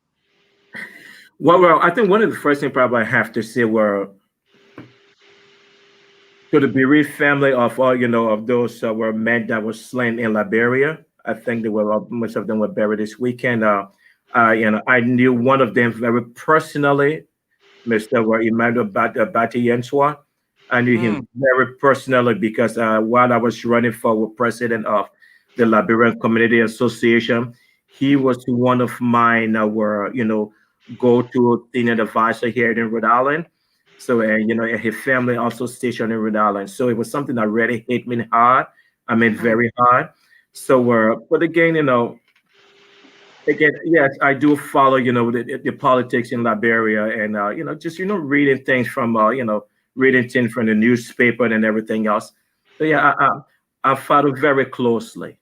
Well, I think one of the first things probably I have to say were to the bereaved family of all, of those were men that were slain in Liberia. I think they were most of them were buried this weekend. I knew one of them very personally, Mr. Emmanuel Bati Yenswa. I knew him Mm, very personally because while I was running for president of the Liberian Community Association, he was one of mine were, go-to senior advisor here in Rhode Island. So, his family also stationed in Rhode Island. So it was something that really hit me hard. I mean, mm. very hard. So, but again, again, yes, I do follow, the politics in Liberia and, just, reading things from, reading things from the newspaper and everything else. So, yeah, I follow very closely.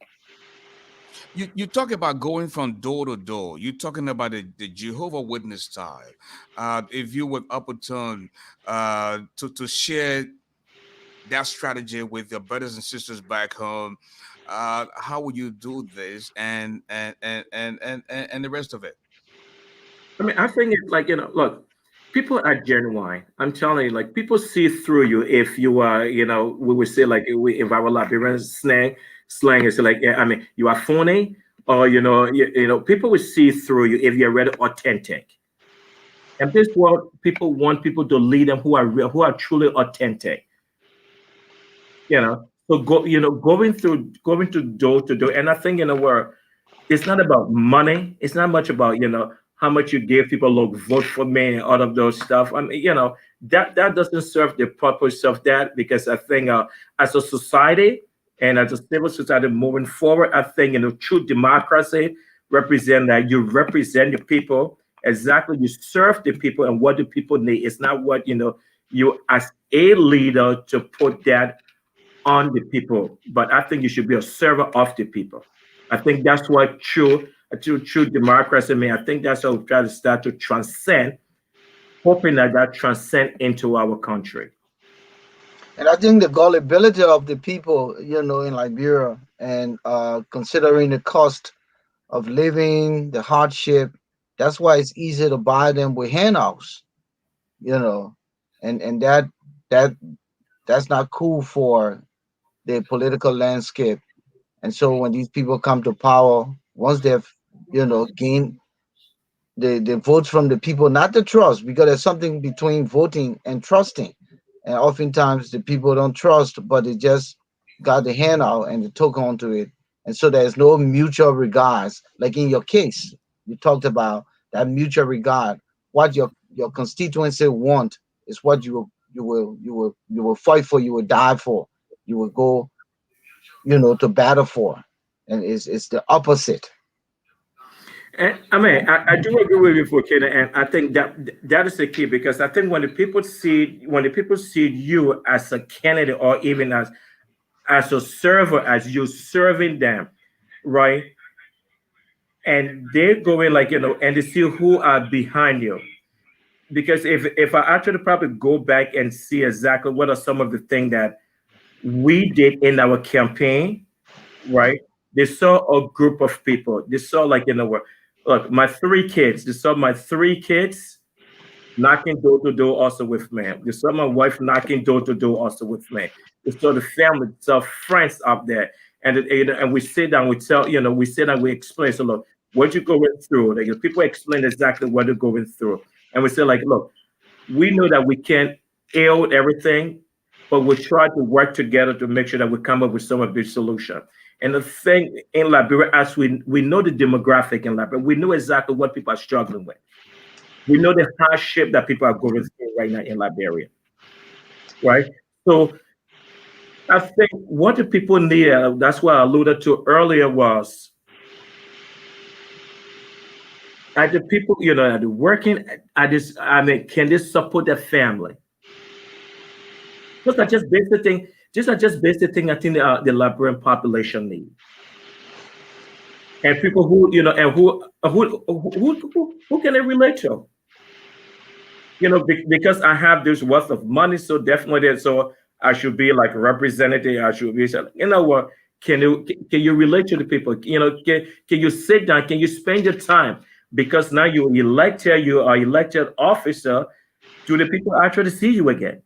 You talk about going from door to door. You're talking about the Jehovah Witness style. If you were opportune to share that strategy with your brothers and sisters back home, how would you do this and the rest of it? I mean, I think it's like, look, people are genuine. I'm telling you, like, people see through you if you are, we would say, like, if our Liberian slang is like, yeah, I mean, you are phony, or, people will see through you if you're really authentic. And this world, people want people to lead them who are real, who are truly authentic. So going to door to door, and I think where it's not about money. It's not much about how much you give people. Look, vote for me, and all of those stuff. I mean, that doesn't serve the purpose of that because I think as a society and as a civil society moving forward, I think true democracy represent that you represent the people exactly. You serve the people and what the people need. It's not what you as a leader to put that on the people, but I think you should be a server of the people. I think that's what true democracy means. I think that's how we try to start to transcend, hoping that transcend into our country. And I think the gullibility of the people, in Liberia, and considering the cost of living, the hardship, that's why it's easy to buy them with handouts, you know, and that that's not cool for the political landscape. And so when these people come to power, once they've, gained the votes from the people, not the trust, because there's something between voting and trusting. And oftentimes the people don't trust, but they just got the handout and they took onto it. And so there's no mutual regards. Like in your case, you talked about that mutual regard. What your constituency want is what you will fight for, you will die for, you will go, to battle for. And it's the opposite. And I mean, I do agree with you, Fokina, and I think that is the key because I think when the people see you as a candidate or even as a server, as you serving them, right? And they're going like and they see who are behind you. Because if I actually probably go back and see exactly what are some of the things that we did in our campaign, right? They saw a group of people. They saw like look, my three kids. They saw my three kids knocking door to door also with me. They saw my wife knocking door to door also with me. They saw the family, they saw friends up there, and we sit down. We tell we sit down. We explain. So look, what you going through? Like if people explain exactly what they're going through, and we say like, look, we know that we can't ail everything, but we try to work together to make sure that we come up with some of the solution. And the thing in Liberia, as we know the demographic in Liberia, we know exactly what people are struggling with. We know the hardship that people are going through right now in Liberia, right? So I think what the people need, that's what I alluded to earlier, was are the people, are they working at this, I mean, can they support their family? Those are just basic things. These are just basic things I think the Liberian population need. And people who, and who can they relate to? Because I have this wealth of money, so definitely, so I should be like a representative. I should be, what? Can you relate to the people? Can you sit down? Can you spend your time? Because now you are elected officer. Do the people actually see you again?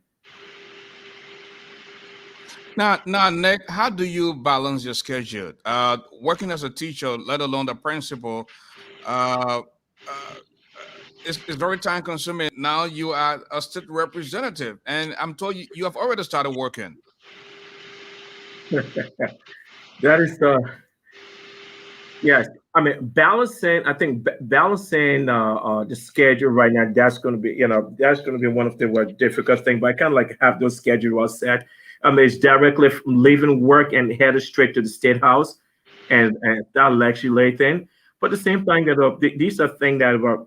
Now, Nick, how do you balance your schedule? Working as a teacher, let alone the principal, uh, uh, it's very time consuming. Now you are a state representative, and I'm told you have already started working. That is yes. I mean, balancing. I think balancing the schedule right now. That's going to be, that's going to be one of the more difficult things. But I kind of like have those schedules all set. I mean, it's directly from leaving work and headed straight to the state house, and that legislate thing. But at the same time, these are things that are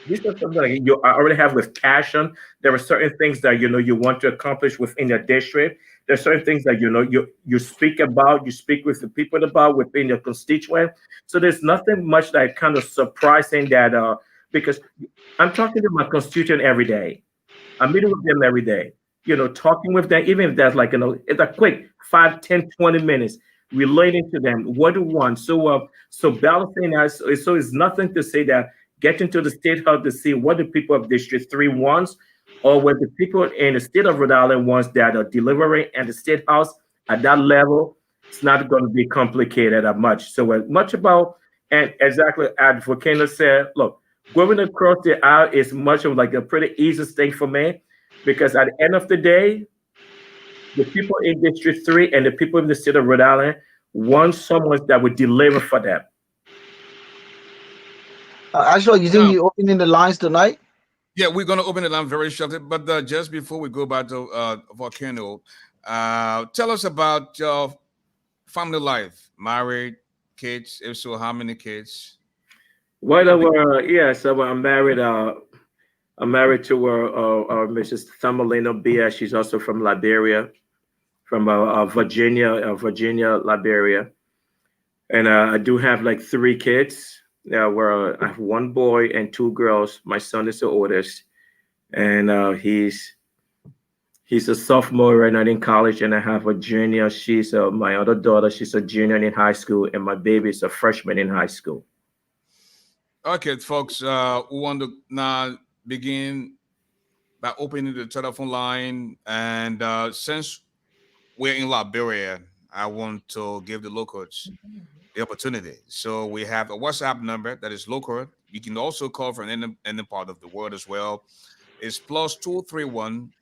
these are something like you already have with passion. There are certain things that you want to accomplish within your district. There are certain things that you speak about, you speak with the people about within your constituent. So there's nothing much that kind of surprising that because I'm talking to my constituent every day. I'm meeting with them every day. Talking with them, even if that's like it's a quick 5, 10, 20 minutes relating to them. What do you want? So balancing us. So it's nothing to say that getting to the state house to see what the people of District 3 wants, or what the people in the state of Rhode Island wants that are delivering and the state house at that level. It's not going to be complicated that much. So much about, and exactly as Volcano said, look, going across the aisle is much of like a pretty easy thing for me, because at the end of the day, the people in District 3 and the people in the state of Rhode Island want someone that would deliver for them. Actually, you think you're opening the lines tonight? Yeah, we're going to open the line very shortly. But just before we go back to Volcano, tell us about your family life. Married, kids? If so, how many kids? Well, so I'm married. I'm married to Mrs. Nathan Biah. She's also from Liberia, from Virginia, Liberia. And I do have like 3 kids. Where I have 1 boy and 2 girls. My son is the oldest, and he's a sophomore right now in college, and I have a junior. She's my other daughter. She's a junior in high school, and my baby is a freshman in high school. Okay, folks, we want to now begin by opening the telephone line, and since we're in Liberia, I want to give the locals the opportunity. So we have a WhatsApp number that is local. You can also call from any part of the world as well. It's +231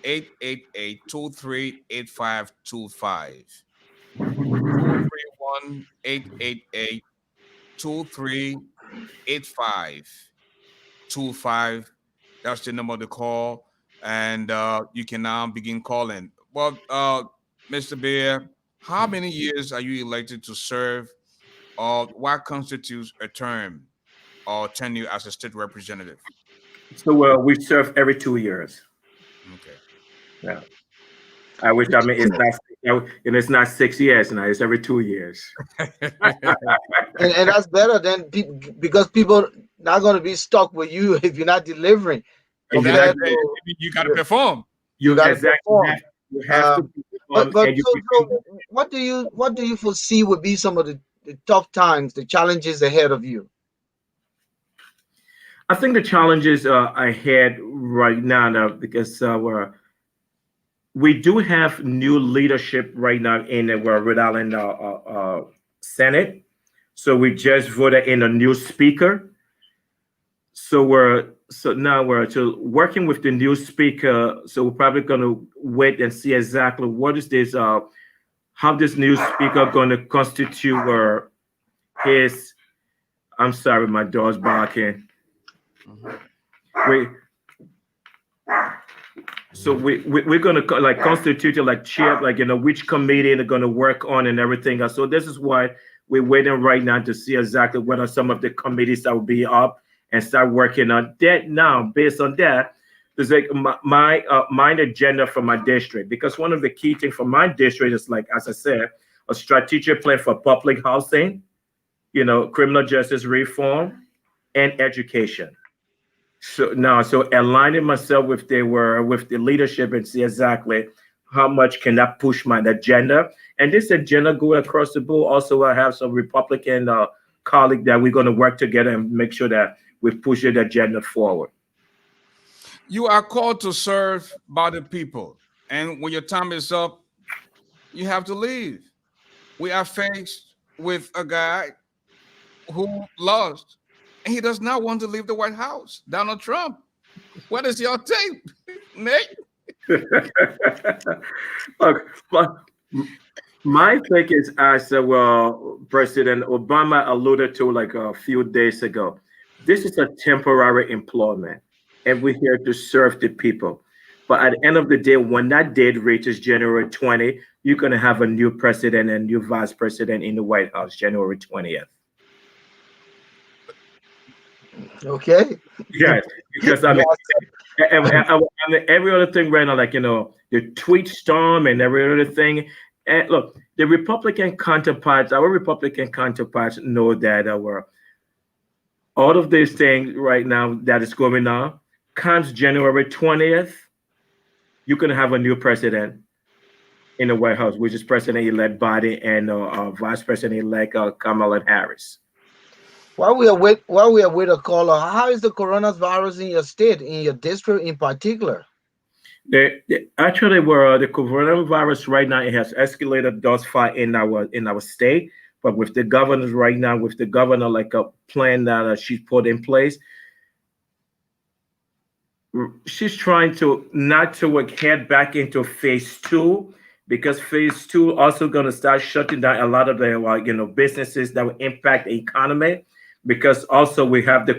888 238525. 231 888 238525. That's the number to call, and you can now begin calling. Well, Mr. Biah, how many years are you elected to serve, or what constitutes a term or tenure as a state representative? So we serve every 2 years. Okay. Yeah. I wish it's not 6 years now. It's every 2 years. and that's better than because people not going to be stuck with you if you're not delivering. Exactly. You got to perform. You got to perform. You have to. So what do you foresee would be some of the tough times, the challenges ahead of you? I think the challenges ahead right now, because we do have new leadership right now in the Rhode Island Senate. So we just voted in a new speaker. So now we're working with the new speaker. So we're probably going to wait and see exactly what is this, how this new speaker going to constitute his. I'm sorry, my dog's barking. We're going to like constitute like chair, like which committee they're going to work on and everything. So this is why we're waiting right now to see exactly what are some of the committees that will be up and start working on that. Now, based on that, there's like my agenda for my district, because one of the key things for my district is, like, as I said, a strategic plan for public housing, criminal justice reform, and education. So aligning myself with the leadership and see exactly how much can that push my agenda. And this agenda going across the board. Also, I have some Republican colleague that we're going to work together and make sure that we push the agenda forward. You are called to serve by the people. And when your time is up, you have to leave. We are faced with a guy who lost, and he does not want to leave the White House. Donald Trump. What is your take, Nick? Look, my take is, as well, President Obama alluded to like a few days ago, this is a temporary employment, and we're here to serve the people. But at the end of the day, when that date reaches January 20, you're going to have a new president and new vice president in the White House, January 20th. Okay. Yeah, because I mean, every other thing right now, like, you know, the tweet storm and every other thing. And look, the Republican counterparts, our Republican counterparts know that all of these things right now that is going on comes January 20th, you're going to have a new president in the White House, which is President-elect Biden and Vice President-elect Kamala Harris. While we await a caller, how is the coronavirus in your state, in your district in particular? Actually, where the coronavirus right now, it has escalated thus far in our state. But with the governors right now, with the governor like a plan that she's put in place, she's trying to not to head back into phase 2, because phase 2 also going to start shutting down a lot of the businesses that will impact the economy. Because also we have the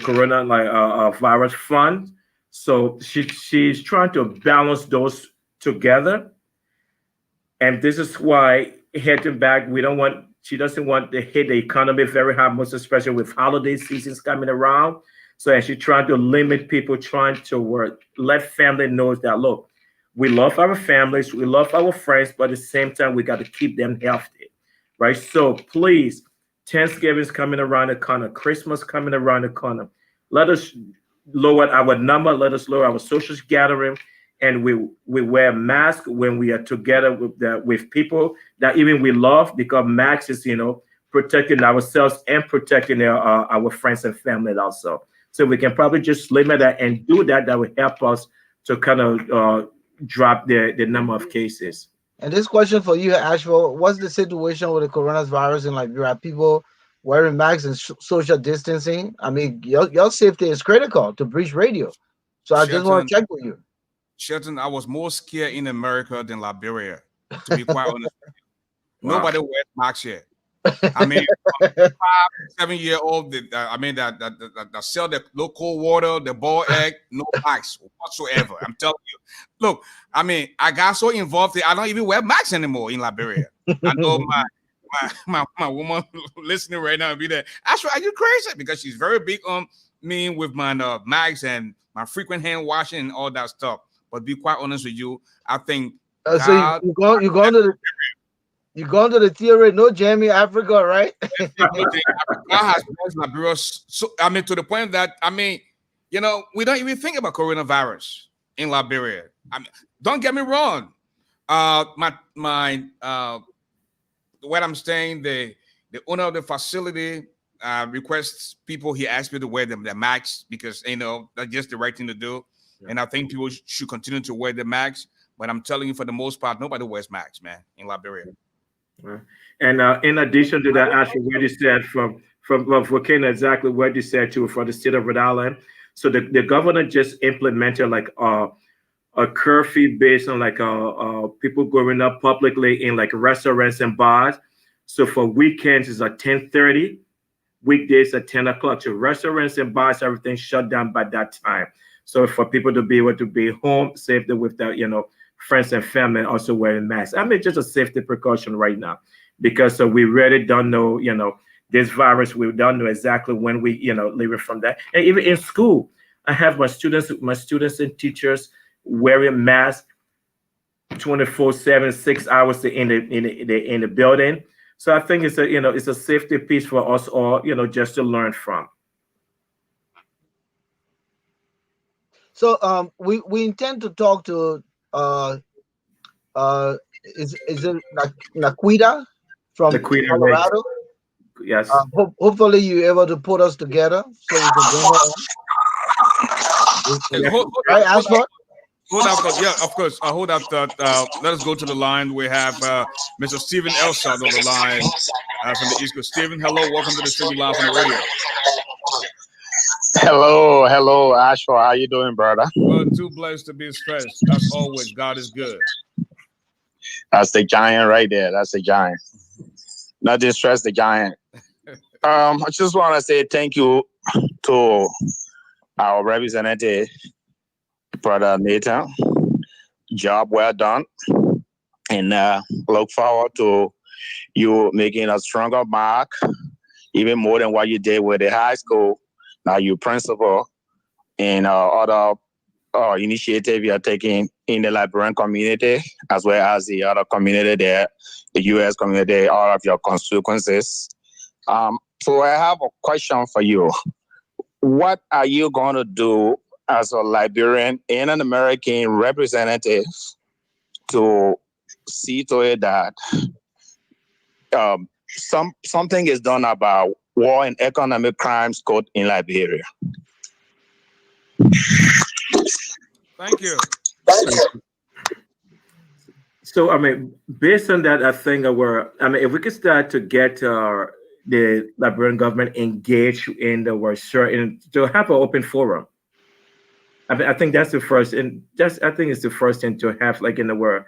corona virus fund, so she's trying to balance those together, and this is why heading back, she doesn't want to hit the economy very hard, most especially with holiday seasons coming around. So and she's trying to limit people, trying to let family know that look, we love our families, we love our friends, but at the same time we got to keep them healthy, right? So please. Thanksgiving's coming around the corner, Christmas coming around the corner. Let us lower our number, let us lower our social gathering, and we wear masks when we are together with people that even we love, because masks is protecting ourselves and protecting our friends and family also. So we can probably just limit that and do that. That will help us to kind of drop the number of cases. And this question for you, ASHFORD, what's the situation with the coronavirus in Liberia? People wearing masks and social distancing. I mean, your safety is critical to BRIDGERADIO. So I just want to check with you. Shelton, I was more scared in America than Liberia, to be quite honest. Wow. Nobody wears masks yet. I mean, 5, 7-year-old, that sell the local water, the boiled egg, no masks whatsoever. I'm telling you. Look, I mean, I got so involved that I don't even wear masks anymore in Liberia. I know my woman listening right now and be there. Actually, are you crazy? Because she's very big on me with my masks and my frequent hand washing and all that stuff. But to be quite honest with you, I think so you go to the theory, no Jamie Africa, right? God has blessed Liberia. So I mean, to the point that we don't even think about coronavirus in Liberia. I mean, don't get me wrong. Where I'm staying, the owner of the facility requests people. He asked me to wear their masks because that's just the right thing to do. Yeah. And I think people should continue to wear the masks. But I'm telling you, for the most part, nobody wears masks, man, in Liberia. And in addition to that, actually, what you said from Volcano, exactly what you said too, for the state of Rhode Island. So the governor just implemented like a curfew based on like people going up publicly in like restaurants and bars. So for weekends it's at 10:30, weekdays at 10 o'clock. So restaurants and bars, everything shut down by that time. So for people to be able to be home safely with their friends and family, also wearing masks. I mean, just a safety precaution right now, because we really don't know, this virus. We don't know exactly when we, leave it from that. And even in school, I have my students and teachers wearing masks 24/7, 6 hours in the building. So I think it's a safety piece for us all, just to learn from. So we intend to talk to uh, uh, is it Naquita The from Queen and Rich. Colorado? Yes. Hopefully you're able to put us together so we can bring her on. Hey, Yes. Right, Ashford? hold up. Yeah, of course. Hold up. Let us go to the line. We have Mr. Stephen Elsad on the line from the East Coast. Stephen, hello. Welcome to the streaming live on the radio. Hello, Ashford. How you doing, brother? Well, too blessed to be stressed. As always, God is good. That's the giant right there. That's the giant. Nothing stress the giant. I just want to say thank you to our representative, brother Nathan. Job well done, and look forward to you making a stronger mark, even more than what you did with the high school. Now you principal and other initiative you are taking in the Liberian community, as well as the other community there, the U.S. community, all of your constituencies. So I have a question for you. What are you going to do as a Liberian and an American representative to see to it that something is done about war and economic crimes code in Liberia? Thank you. So, I mean, based on that, I think if we could start to get the Liberian government engaged in the work, certain to have an open forum. I think that's the first, and I think it's the first thing to have, like in the world,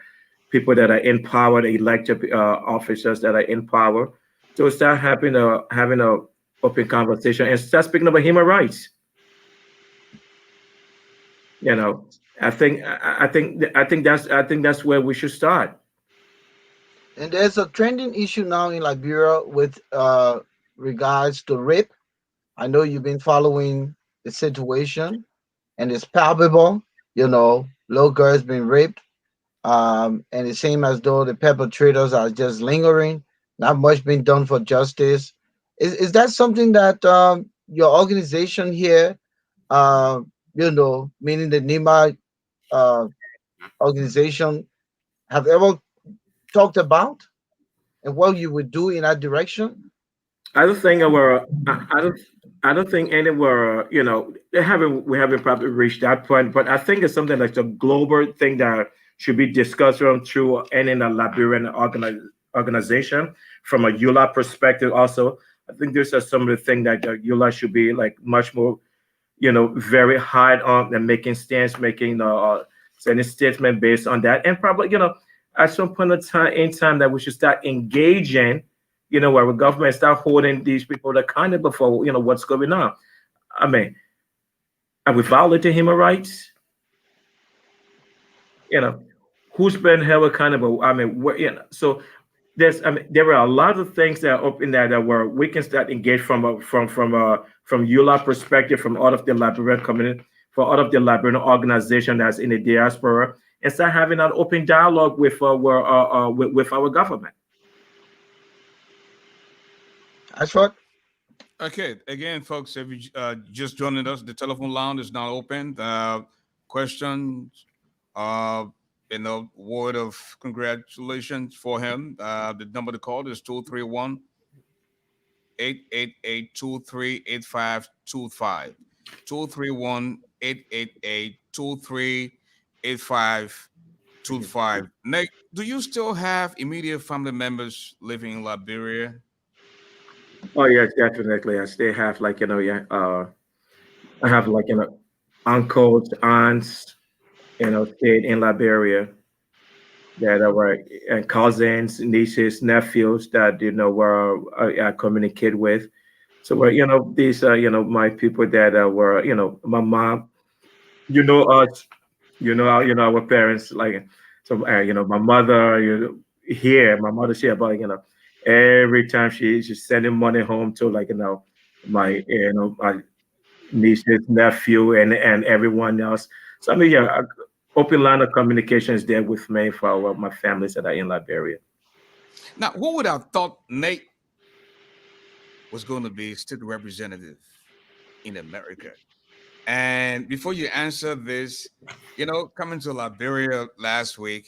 people that are in power, the elected officers that are in power, to start having a open conversation and start speaking about human rights. You know, I think that's where we should start. And there's a trending issue now in Liberia with regards to rape. I know you've been following the situation, and it's palpable. Little girls being raped, and it seems as though the perpetrators are just lingering. Not much being done for justice. Is that something that your organization here, meaning the NEMA uh, organization, have ever talked about, and what you would do in that direction? I don't think our I don't think anywhere, we haven't probably reached that point, but I think it's something like a global thing that should be discussed around through any in a Liberian organization from a EULA perspective. Also, I think there's some of the thing that EULA should be like much more, very hard on and making stance, making any statement based on that, and probably, at some point in time that we should start engaging, where the government start holding these people accountable for, what's going on. I mean, are we violating human rights? Who's been held accountable? I mean, so there are a lot of things that are up in there that where we can start engage from EULA perspective, from all of the Liberian community, for all of the Liberian organization that's in the diaspora, and start having an open dialogue with our government. Ashford? Okay, again, folks, if you just joining us, the telephone line is now open. Questions, uh, word of congratulations for him. The number to call is 231 888 238525. 231 888 238525. Nate, do you still have immediate family members living in Liberia? Oh yes, definitely. I still have like I have like uncles, aunts, stayed in Liberia that were and cousins, nieces, nephews that were I communicate with. So were these my people that were my mom, us, our parents like so my mother here, my mother's here, but every time she's sending money home to like my nieces, nephew, and everyone else. So I mean, yeah, open line of communication is there with me for my families that are in Liberia. Now, who would have thought Nate was going to be state representative in America? And before you answer this, coming to Liberia last week,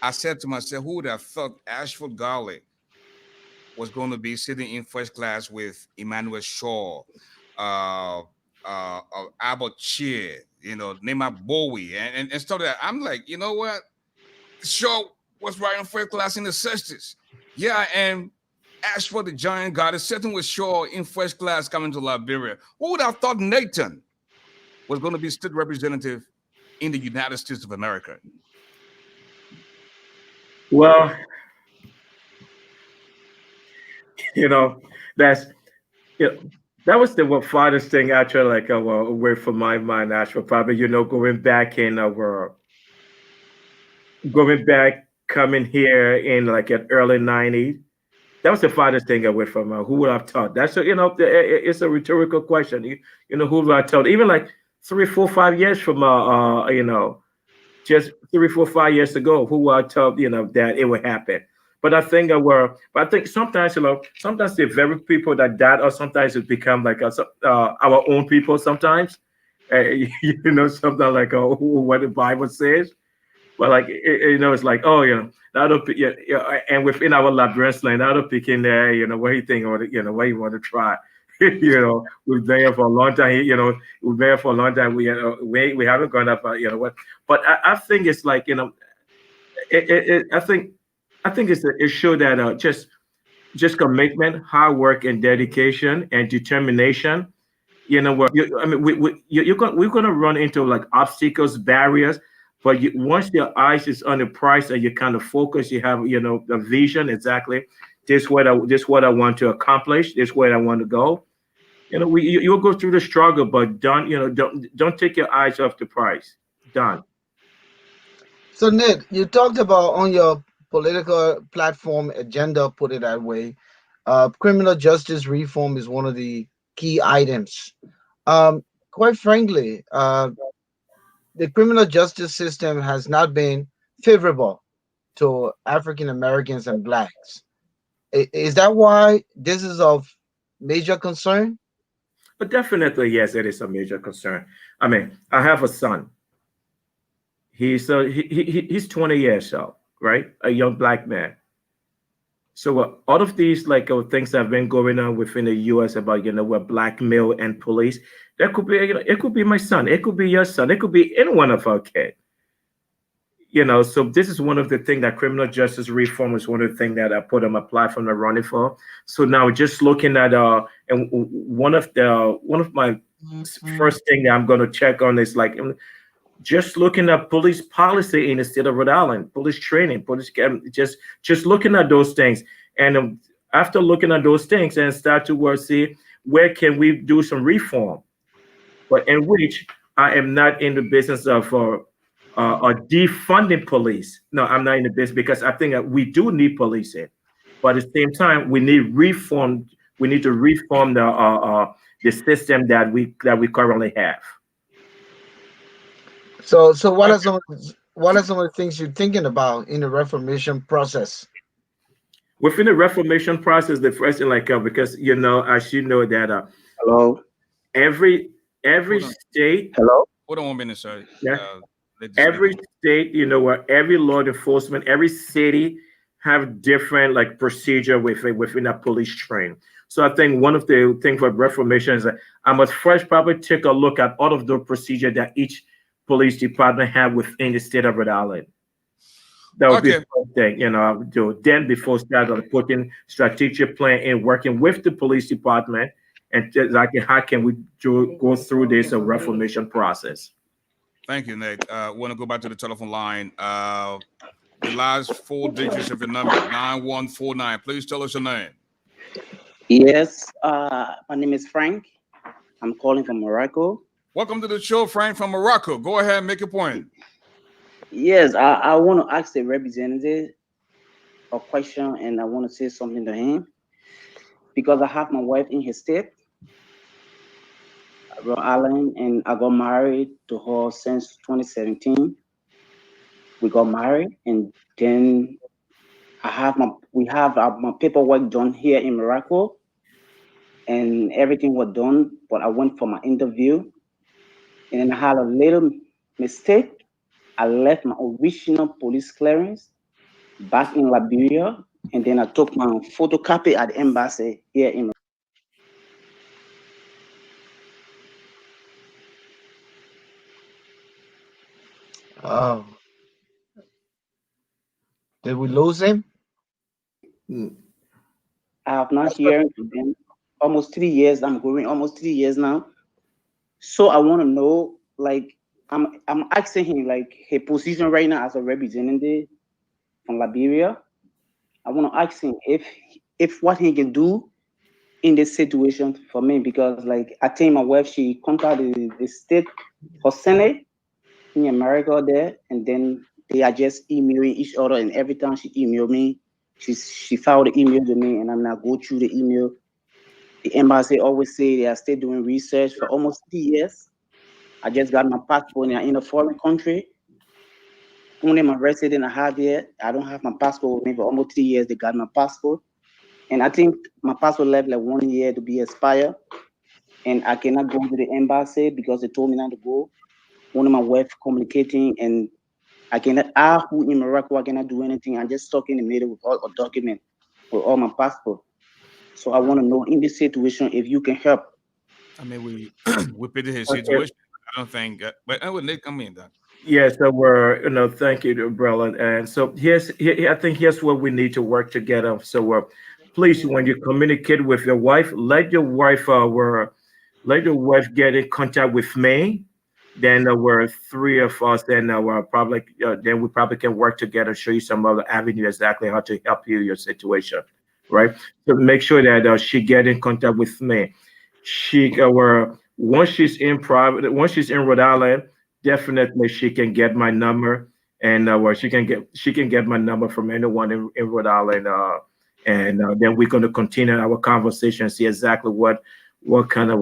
I said to myself, who would have thought Ashford Garley was going to be sitting in first class with Emmanuel Shaw, uh, Albert Cheer, Nema Bowie, and stuff like that. I'm like, you know what? Shaw was right in first class in the 60s. Yeah, and Ashford the Giant God is sitting with Shaw in first class coming to Liberia. Who would have thought Nathan was going to be state representative in the United States of America? Well, that's that was the farthest thing actually, like away from my mind. Actually, probably going back in going back coming here in like at early '90s. That was the farthest thing away from who would I've taught. That's it's a rhetorical question. Who would I taught? Even like 3, 4, 5 years from just 3, 4, 5 years ago, who would I taught that it would happen. But I think sometimes sometimes the very people that or sometimes it become like our own people. Sometimes, something like what the Bible says. But like it's like, oh that'll be, and within our Liberian slang, that'll pick in there, what you think, or what you want to try. We've been here for a long time. We've been here for a long time. We haven't gone up, what. But I think it's like I think it show that just commitment, hard work, and dedication and determination. I mean, we're gonna run into like obstacles, barriers, but once your eyes is on the price and you kind of focus, you have the vision exactly. This what I want to accomplish. This where I want to go. You'll go through the struggle, but don't take your eyes off the prize. Done. So, Ned, you talked about on your political platform agenda, put it that way. Criminal justice reform is one of the key items. Quite frankly, the criminal justice system has not been favorable to African Americans and blacks. Is that why this is of major concern? But definitely, yes, it is a major concern. I mean, I have a son. He's 20 years old, right? A young black man. So all of these things that have been going on within the U.S. about what blackmail and police, that could be it could be my son, it could be your son, it could be any one of our kids. So this is one of the things that criminal justice reform is one of the things that I put on my platform I'm running for. So now just looking at and one of my first thing that I'm going to check on is just looking at police policy in the state of Rhode Island, police training, police just looking at those things, and after looking at those things, and start to see where can we do some reform, but in which I am not in the business of defunding police. No, I'm not in the business because I think that we do need policing, but at the same time we need reform. We need to reform the system that we currently have. So what are some of the things you're thinking about in the reformation process? Within the reformation process, the first thing because as you know that Hello. every state. Hello. Hold on 1 minute, sorry. Yeah. Every state, where every law enforcement, every city have different procedure within a police train. So I think one of the things for reformation is that I must first probably take a look at all of the procedure that each police department have within the state of Rhode Island. That would be the first thing, I would do. Then before starting putting strategic plan and working with the police department and how can we go through this reformation process. Thank you, Nate. Want to go back to the telephone line. The last 4 digits of your number, 9149. Please tell us your name. Yes, my name is Frank. I'm calling from Morocco. Welcome to the show, Frank from Morocco. Go ahead and make your point. Yes, I want to ask the representative a question, and I want to say something to him because I have my wife in his state, Rhode Island, and I got married to her since 2017. We got married, and then we have my paperwork done here in Morocco, and everything was done. But I went for my interview, and then I had a little mistake. I left my original police clearance back in Liberia, and then I took my photocopy at the embassy here in. Oh, did we lose him? I have not heard from them almost 3 years. I'm going almost 3 years now. So I want to know, like, I'm asking him like his position right now as a representative from Liberia. I want to ask him if what he can do in this situation for me, because like I think my wife, she contacted the state for Senate in America there, and then they are just emailing each other, and every time she emailed me, she filed the email to me, and I'm not go through the email. The embassy always say they are still doing research for almost 3 years. I just got my passport and I'm in a foreign country. Only my resident I have here. I don't have my passport with me for almost 3 years. They got my passport. And I think my passport left like 1 year to be expired. And I cannot go to the embassy because they told me not to go. Only my wife communicating, and I cannot ask who in Morocco. I cannot do anything. I'm just stuck in the middle with all a document with all my passport. So I want to know in this situation if you can help. I mean, we we pity his situation. I don't think, but I would Nick come in that. Yes, so thank you, umbrella. And so I think here's where we need to work together. So, please, when you communicate with your wife, let your wife get in contact with me. Then we're three of us. Then we're probably then we probably can work together, show you some other avenue exactly how to help you your situation, right? So make sure that she get in contact with me. She where once she's in Rhode Island, definitely she can get my number, and where she can get my number from anyone in Rhode Island, and then we're going to continue our conversation, see exactly what kind of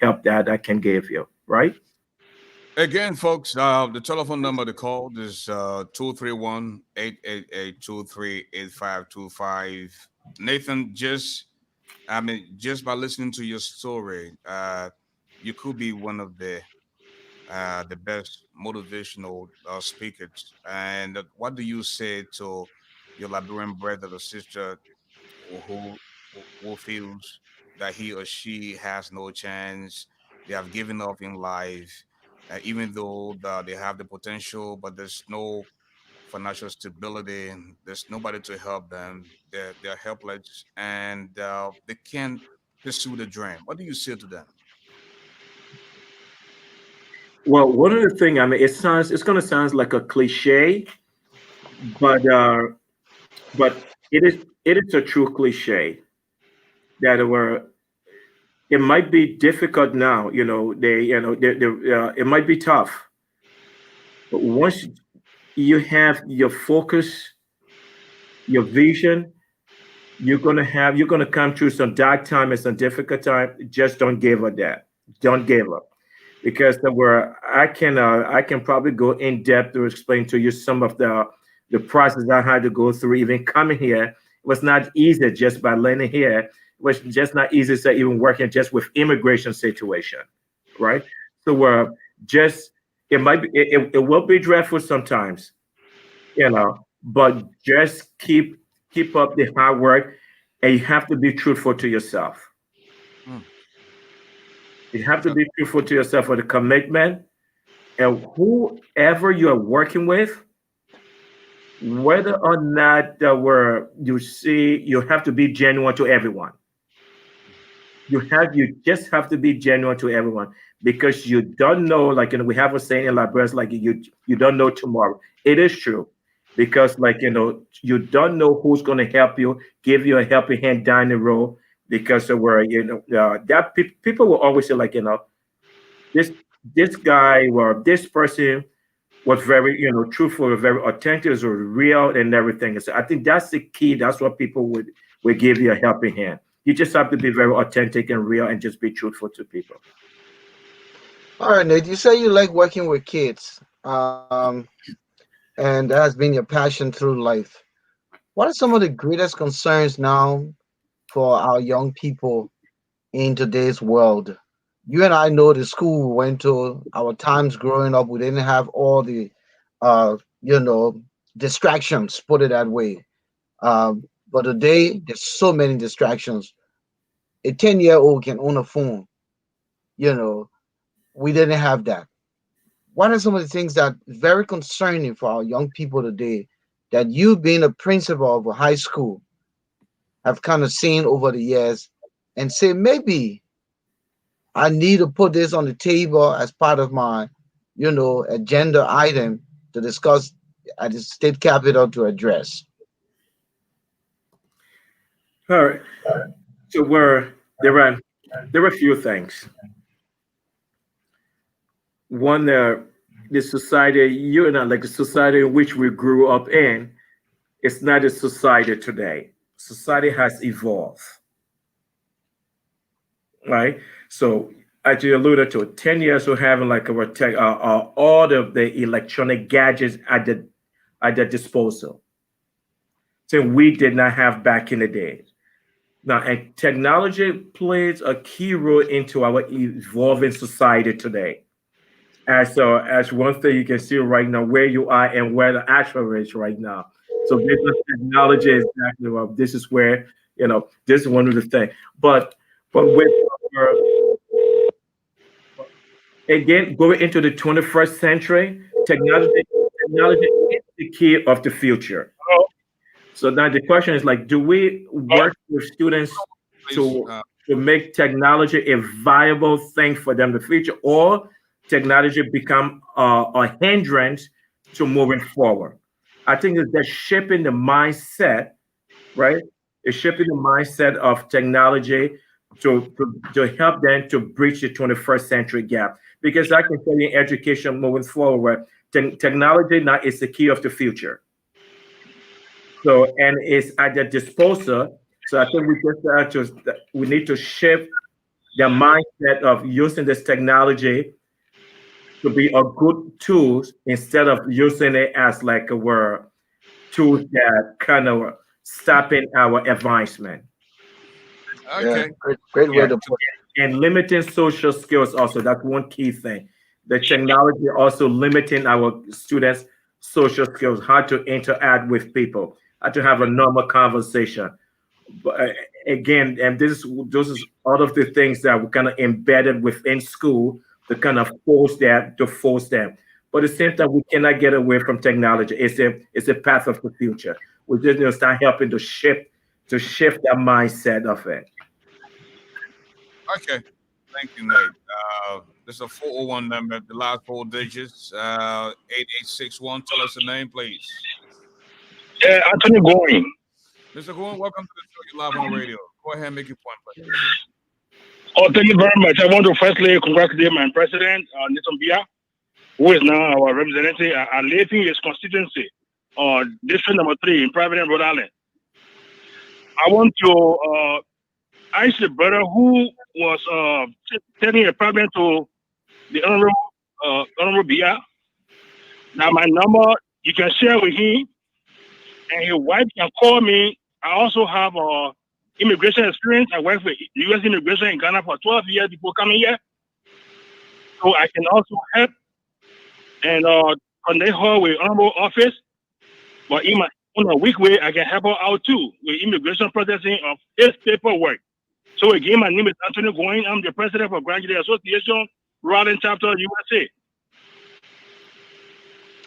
help that I can give you, right? Again, folks, the telephone number to call is 231 Nathan, just by listening to your story, you could be one of the best motivational speakers. And what do you say to your Liberian brother or sister who who feels that he or she has no chance? They have given up in life, even though they have the potential, but there's no financial stability. There's nobody to help them. They're helpless, and they can't pursue the dream. What do you say to them? Well, one of the thing, I mean, it's going to sound like a cliche, but it is a true cliche that were it might be difficult now. It might be tough, but once you have your focus, your vision, you're gonna come through some dark time and some difficult time. Just don't give up that. Don't give up. Because there were I can probably go in depth to explain to you some of the process I had to go through even coming here. It was not easy just by landing here. It was just not easy to even working just with immigration situation, right? So we're just it might be it will be dreadful sometimes, but just keep up the hard work, and you have to be truthful to yourself. Hmm. You have to be truthful to yourself for the commitment, and whoever you are working with, whether or not where you see, you have to be genuine to everyone. You just have to be genuine to everyone, because you don't know, like, we have a saying in Liberia, it's like you don't know tomorrow. It is true, because, like, you don't know who's going to help you, give you a helping hand down the road, because of where that people will always say, like, this this guy or this person was very, truthful, very authentic, or real, and everything. So I think that's the key. That's what people would give you a helping hand. You just have to be very authentic and real, and just be truthful to people. All right, Nate. You say you like working with kids, and that has been your passion through life. What are some of the greatest concerns now for our young people in today's world? You and I know the school we went to, our times growing up, we didn't have all the, you know, distractions, put it that way. But today, there's so many distractions. A 10-year-old can own a phone, you know, we didn't have that. What are some of the things that very concerning for our young people today that you being a principal of a high school have kind of seen over the years and say maybe I need to put this on the table as part of my, you know, agenda item to discuss at the state capitol to address. All right. So there were a few things. One, the society, you and I, like the society in which we grew up in, it's not a society today. Society has evolved, right? So, as you alluded to, 10 years we're having like our tech, all of the electronic gadgets at their disposal. So we did not have back in the day. Now, and technology plays a key role into our evolving society today. As one thing you can see right now where you are and where the actual is right now. So business technology is exactly what this is where this is one of the things. But with again going into the 21st century, technology is the key of the future. So now the question is like, do we work with students to make technology a viable thing for them in the future, or technology become a hindrance to moving forward? I think that they're shaping the mindset, right? It's shaping the mindset of technology to help them to bridge the 21st century gap. Because I can tell you, in education moving forward, technology now is the key of the future. So, and it's at their disposal. So I think we need to shift their mindset of using this technology to be a good tool instead of using it as like a word tools that kind of stopping our advancement. Yeah, Okay. great way Yeah, to put and limiting social skills also. That's one key thing. The technology also limiting our students' social skills, how to interact with people, how to have a normal conversation. But again, and those is all of the things that were kind of embedded within school to kind of force them. But at the same time, we cannot get away from technology. It's a path of the future. We just need to start helping to shift that mindset of it. Okay. Thank you, Nate. This is a 401 number, the last four digits, 8861. Tell us the name, please. Yeah, Anthony going. Mr. Goin, welcome to the show. You're live on the radio. Go ahead and make your point, please. Oh, thank you very much. I want to firstly congratulate my president, Nathan Biah, who is now our representative and leading his constituency, district number 3 in Providence, Rhode Island. I want to ask the brother who was telling a problem to the Honorable Biah that my number you can share with him, and his wife can call me. I also have immigration experience. I worked with U.S. immigration in Ghana for 12 years before coming here. So I can also help and connect her with honorable office. But on a weak way, I can help her out too with immigration processing of his paperwork. So again, my name is Anthony Goin. I'm the president for Graduate Association, Rhode Island Chapter, USA.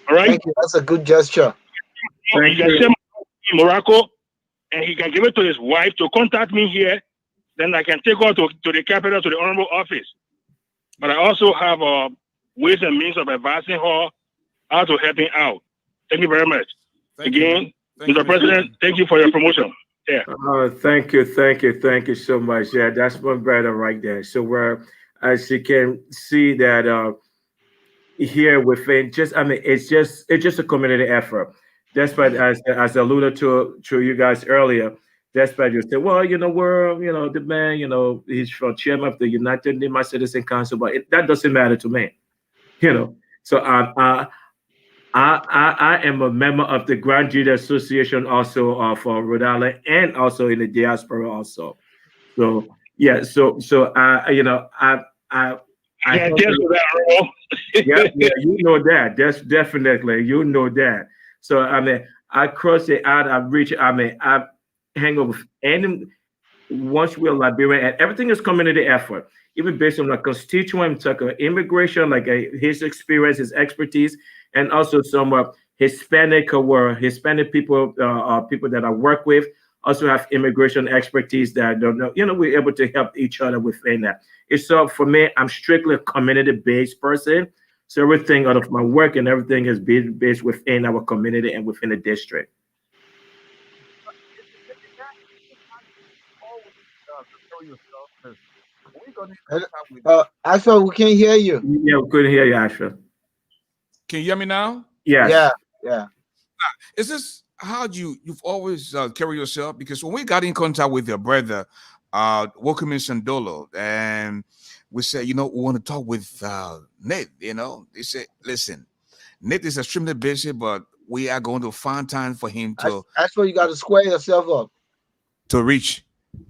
All right? Thank you. That's a good gesture. He can share in Morocco, and he can give it to his wife to contact me here. Then I can take her to the capital, to the honorable office. But I also have ways and means of advising her how to help me out. Thank you very much. Thank Again, you, Mr. President, thank you for your promotion. Yeah. Thank you so much. Yeah, that's one brother right there. So where, as you can see that here within, it's just a community effort. That's why, as alluded to you guys earlier, that's why you say, well, the man, he's from chairman of the United Nima Citizen Council, but that doesn't matter to me, So I am a member of the Graduate Association also for Rhode Island and also in the diaspora also. So yeah, so I Yeah, cheers to that, bro. yeah, you know that. That's definitely, you know that. So I mean, I cross it out. I reach. I mean, I hang over any. Once we're Liberian, and everything is community effort, even based on the constituent, talk about immigration, like his experience, his expertise, and also some Hispanic or Hispanic people, people that I work with, also have immigration expertise that I don't know. You know, we're able to help each other within that. It's so for me, I'm strictly a community-based person. So everything out of my work and everything is based within our community and within the district. Ashford, we can't hear you. Yeah, we couldn't hear you, Ashford. Can you hear me now? Yes. Yeah. Is this how you've always carry yourself? Because when we got in contact with your brother, Welcome in Sandolo, and we said, we want to talk with Nate. They said, listen, Nate is extremely busy, but we are going to find time for him That's where you got to square yourself up to reach.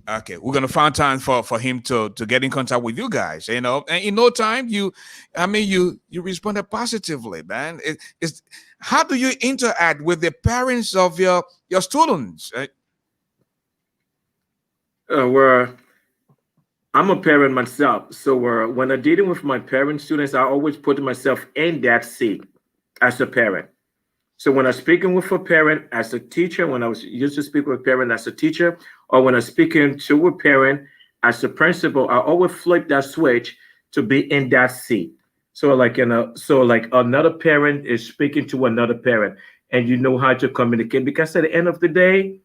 Okay, we're gonna find time for him to get in contact with you guys, and in no time you responded positively, man. It's how do you interact with the parents of your students? Right? Where I'm a parent myself, so when I'm dealing with my parent students, I always put myself in that seat as a parent. So when I'm speaking with a parent as a teacher, when I was used to speak with a parent as a teacher, or when I'm speaking to a parent as a principal, I always flip that switch to be in that seat. So like another parent is speaking to another parent, and you know how to communicate. Because at the end of the day,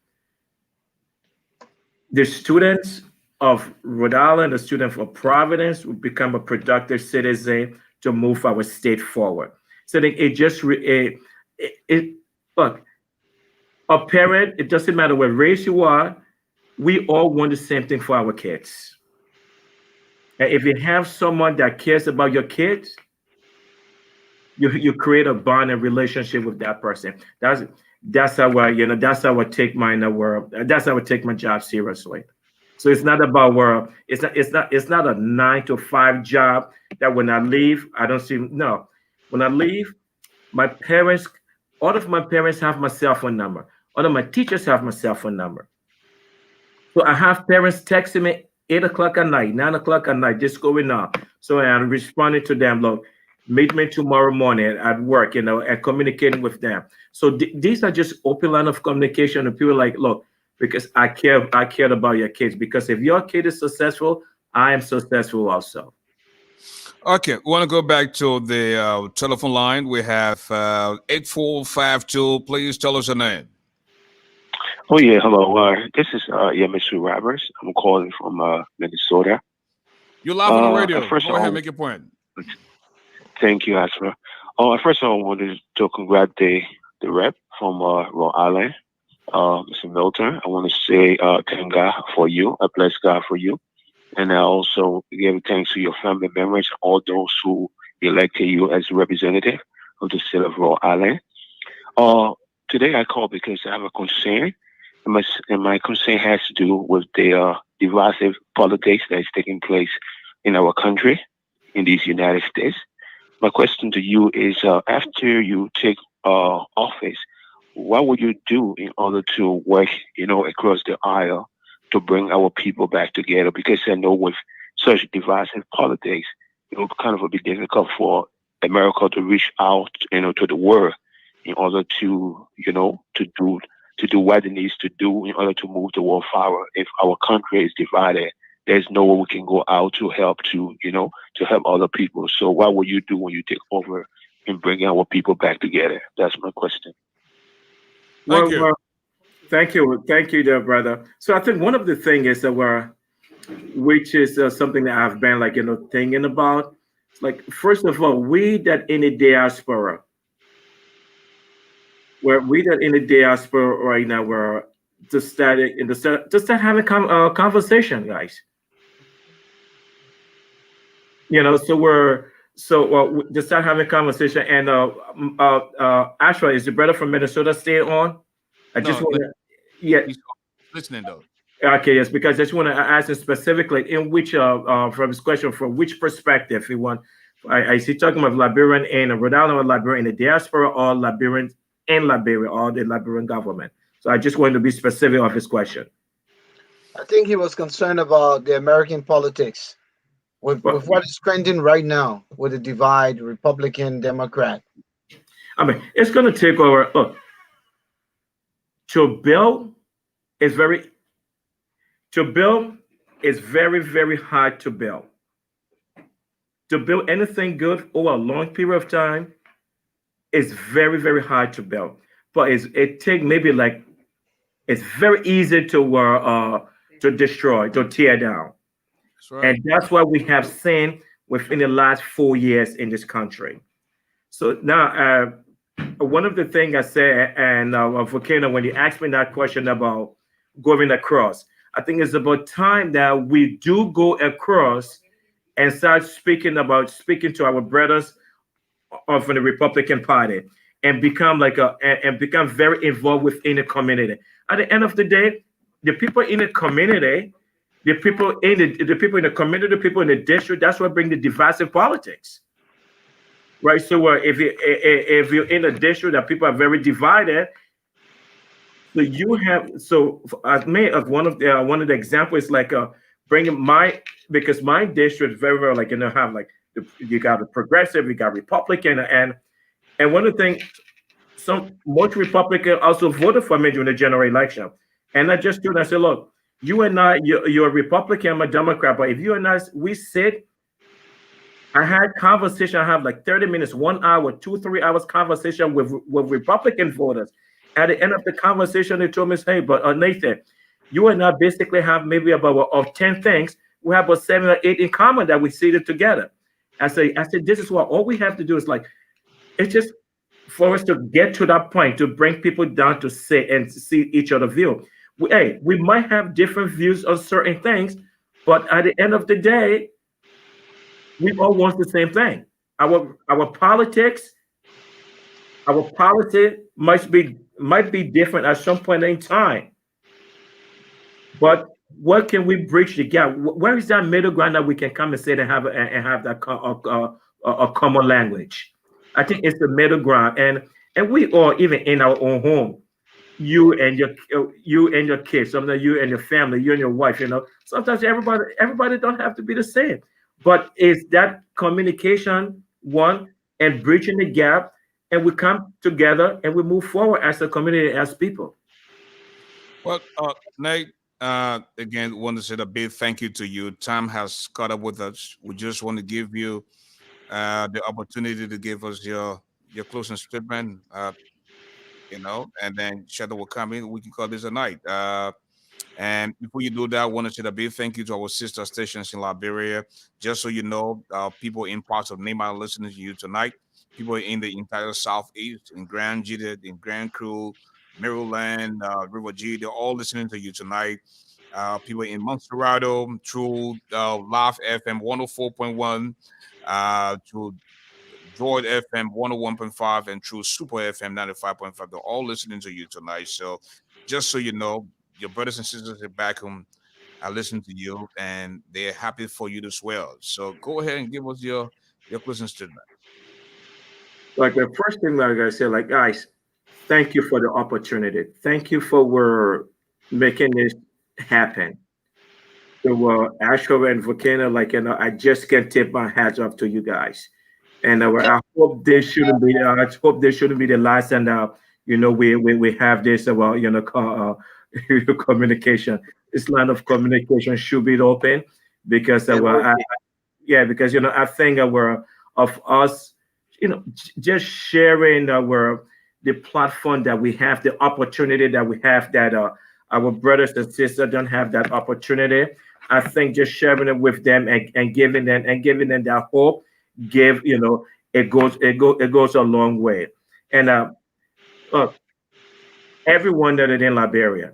the students of Rhode Island, the students of Providence will become a productive citizen to move our state forward. So look, a parent, it doesn't matter what race you are, we all want the same thing for our kids. And if you have someone that cares about your kids, you create a bond and relationship with that person. That's how that's how I take that's how I take my job seriously. So it's not about it's not a 9 to 5 job that when I leave, I don't see no. When I leave, all of my parents have my cell phone number. All of my teachers have my cell phone number. So I have parents texting me 8 o'clock at night, 9 o'clock at night, just going on. So I'm responding to them, look, meet me tomorrow morning at work, and communicating with them. So these are just open line of communication, and people like, look, because I care about your kids. Because if your kid is successful, I am successful also. Okay, we want to go back to the telephone line. We have 8452. Please tell us your name. Oh yeah, hello. This is Mr. Roberts. I'm calling from Minnesota. You're live on the radio. First Go ahead, make your point. Thank you, Asra. First of all, I wanted to congratulate the rep from Rhode Island, Mr. Milton. I want to say thank God for you. I bless God for you. And I also give thanks to your family members, all those who elected you as a representative of the state of Rhode Island. Today I called because I have a concern. And my concern has to do with the divisive politics that is taking place in our country, in these United States. My question to you is, after you take office, what would you do in order to work, across the aisle to bring our people back together? Because I know with such divisive politics, it will kind of be difficult for America to reach out, to the world in order to, to do what it needs to do in order to move the world forward. If our country is divided, there's no way we can go out to help to help other people. So what will you do when you take over and bring our people back together? That's my question. Thank you. Thank you, there, brother. So I think one of the things is that which is something that I've been thinking about. Like, first of all, we that in the diaspora, right now, we're to start having conversation, guys. So to start having conversation. And Ashra, is your brother from Minnesota staying on? I just want to, yeah. He's listening though. Okay, yes, because I just want to ask him specifically in which, from his question, from which perspective he want. I see talking about Liberian and Rhode Island or Liberian in the diaspora or Liberian in Liberia or the Liberian government. So I just wanted to be specific of his question. I think he was concerned about the American politics Well, with what is trending right now with the divide, Republican, Democrat. I mean, it's going to take over. Look, to build is very to build is very, very hard to build. To build anything good over a long period of time is very, very hard to build. But it take maybe like it's very easy to destroy, to tear down. That's right. And that's what we have seen within the last 4 years in this country. So now, one of the things I said, and Volcano, when you asked me that question about going across, I think it's about time that we do go across and start speaking to our brothers of the Republican Party and become become very involved within the community. At the end of the day, the people in the community, the people in the community, the people in the district, that's what bring the divisive politics. Right. So if you're in a district that people are very divided, so you have as me as one of the examples like bringing because my district is very, very like have like you got a progressive, you got Republican, and one of the things most Republican also voted for me during the general election, and I just told them, I said, look, you and I, you're a Republican, I'm a Democrat, but if you and I we sit. I had conversation. I have like 30 minutes, 1 hour, 2-3 hours conversation with Republican voters. At the end of the conversation, they told me, "Hey, but Nathan, you and I basically have maybe about of 10 things. We have about 7 or 8 in common that we seated together." I said, this is what all we have to do is like, it's just for us to get to that point to bring people down to sit and see each other view. We might have different views on certain things, but at the end of the day, we all want the same thing. Our politics, our policy might be different at some point in time. But what can we bridge the gap? Where is that middle ground that we can come and sit and have that a common language? I think it's the middle ground, and we all even in our own home, you and your kids, sometimes you and your family, you and your wife. Sometimes everybody don't have to be the same. But is that communication one and bridging the gap, and we come together and we move forward as a community, as people. Well, Nate, again, want to say a big thank you to you. Time has caught up with us. We just want to give you the opportunity to give us your closing statement, and then Shadow will come in. We can call this a night. And before you do that, I want to say a big thank you to our sister stations in Liberia. Just so you know, people in parts of Nema are listening to you tonight. People in the entire Southeast, in Grand Gita, in Grand Cru, Maryland, River G, they're all listening to you tonight. People in Montserrado through Live FM 104.1, through Droid FM 101.5, and through Super FM 95.5. They're all listening to you tonight. So just so you know, your brothers and sisters back home are listening to you, and they're happy for you as well. So go ahead and give us your closing statement. Like the first thing that I gotta say, like guys, thank you for the opportunity. Thank you for making this happen. So ASHFORD and Volcano, I just can't tip my hats off to you guys. And I hope this shouldn't be. I hope this shouldn't be the last. And we have this about communication. This line of communication should be open because I think of us, just sharing the platform that we have, the opportunity that we have that our brothers and sisters don't have that opportunity. I think just sharing it with them and giving them that hope, it goes a long way. And look, everyone that is in Liberia,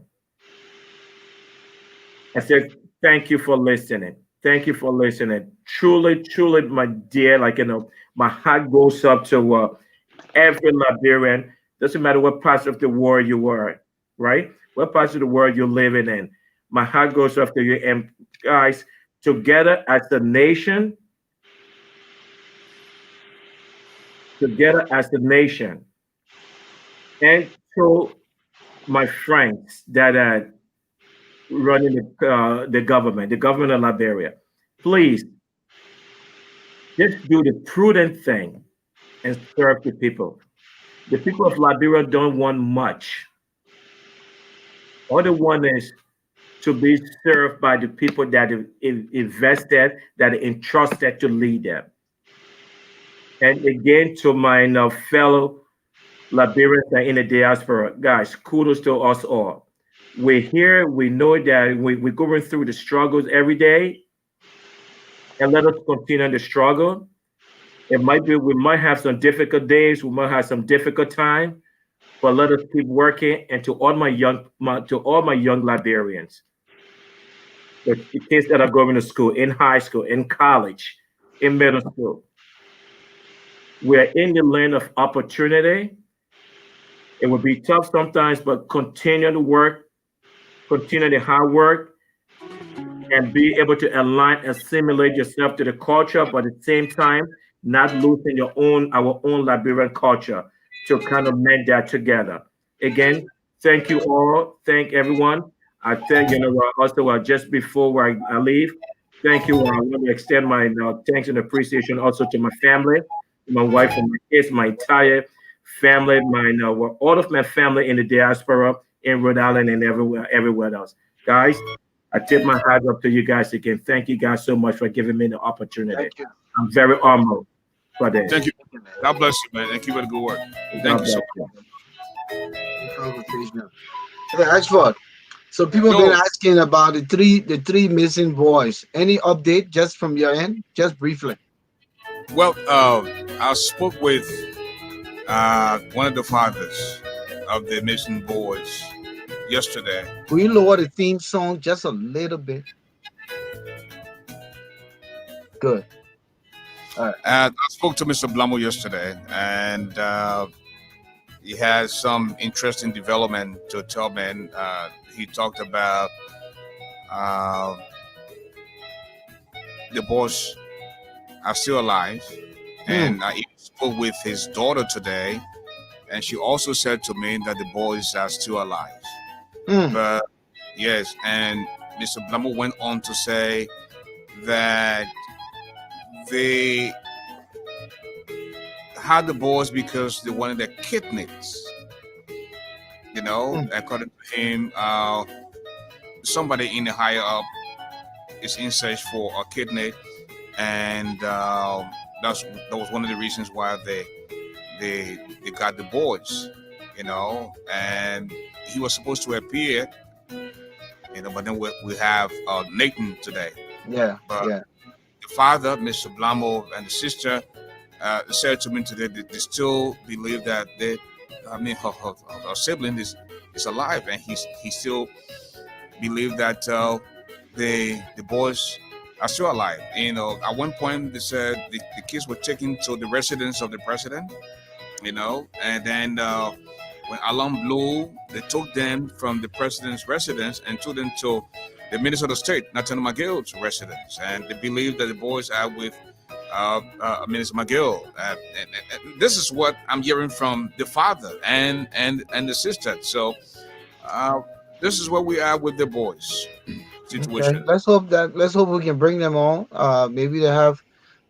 I said, thank you for listening. Thank you for listening. Truly, truly, my dear, my heart goes up to every Liberian. Doesn't matter what parts of the world you were, right? What parts of the world you're living in. My heart goes off to you. And guys, together as a nation, and to my friends that are running the government of Liberia, please just do the prudent thing and serve the people. The people of Liberia don't want much. All they want is to be served by the people that have invested, that are entrusted to lead them. And again, to my fellow Liberians that are in the diaspora, guys, kudos to us all. We're here. We know that we're going through the struggles every day, and let us continue the struggle. It might be we might have some difficult days, we might have some difficult time, but let us keep working. And to all my young Liberians, the kids that are going to school, in high school, in college, in middle school, we're in the land of opportunity. It will be tough sometimes, but continue to work, continue the hard work, and be able to align, assimilate yourself to the culture, but at the same time, not losing our own Liberian culture, to kind of mend that together. Again, thank you all. Thank everyone. I thank also just before I leave, thank you. I want to extend my thanks and appreciation also to my family, my wife and my kids, my entire family, all of my family in the diaspora, in Rhode Island and everywhere else. Guys, I tip my hat up to you guys again. Thank you guys so much for giving me the opportunity. I'm very honored for this. Thank you. God bless you, man, and keep up the good work. Thank you so much. Hey, ASHFORD. So people have been asking about the three missing boys. Any update just from your end? Just briefly. Well, I spoke with one of the fathers of the missing boys yesterday. Will you lower the theme song just a little bit? Good. All right. I spoke to Mr. Blamo yesterday, and he has some interesting development to tell me. And, he talked about the boys are still alive, and I spoke with his daughter today, and she also said to me that the boys are still alive. But yes, and Mr. Blamo went on to say that they had the boys because they wanted their kidneys. According to him, somebody in the higher up is in search for a kidney, and that was one of the reasons why they got the boys. And he was supposed to appear, but then we have Nathan today. But the father, Mr. Blamo, and the sister said to me today that they still believe that her sibling is alive, and he still believe that the boys are still alive. At one point they said the kids were taken to the residence of the president, and then when alarm blew, they took them from the president's residence and took them to the Minister of State, Nathan Biah's residence, and they believe that the boys are with Minister McGill. And this is what I'm hearing from the father and the sister. So this is where we are with the boys situation. Okay. Let's hope we can bring them on. Maybe they have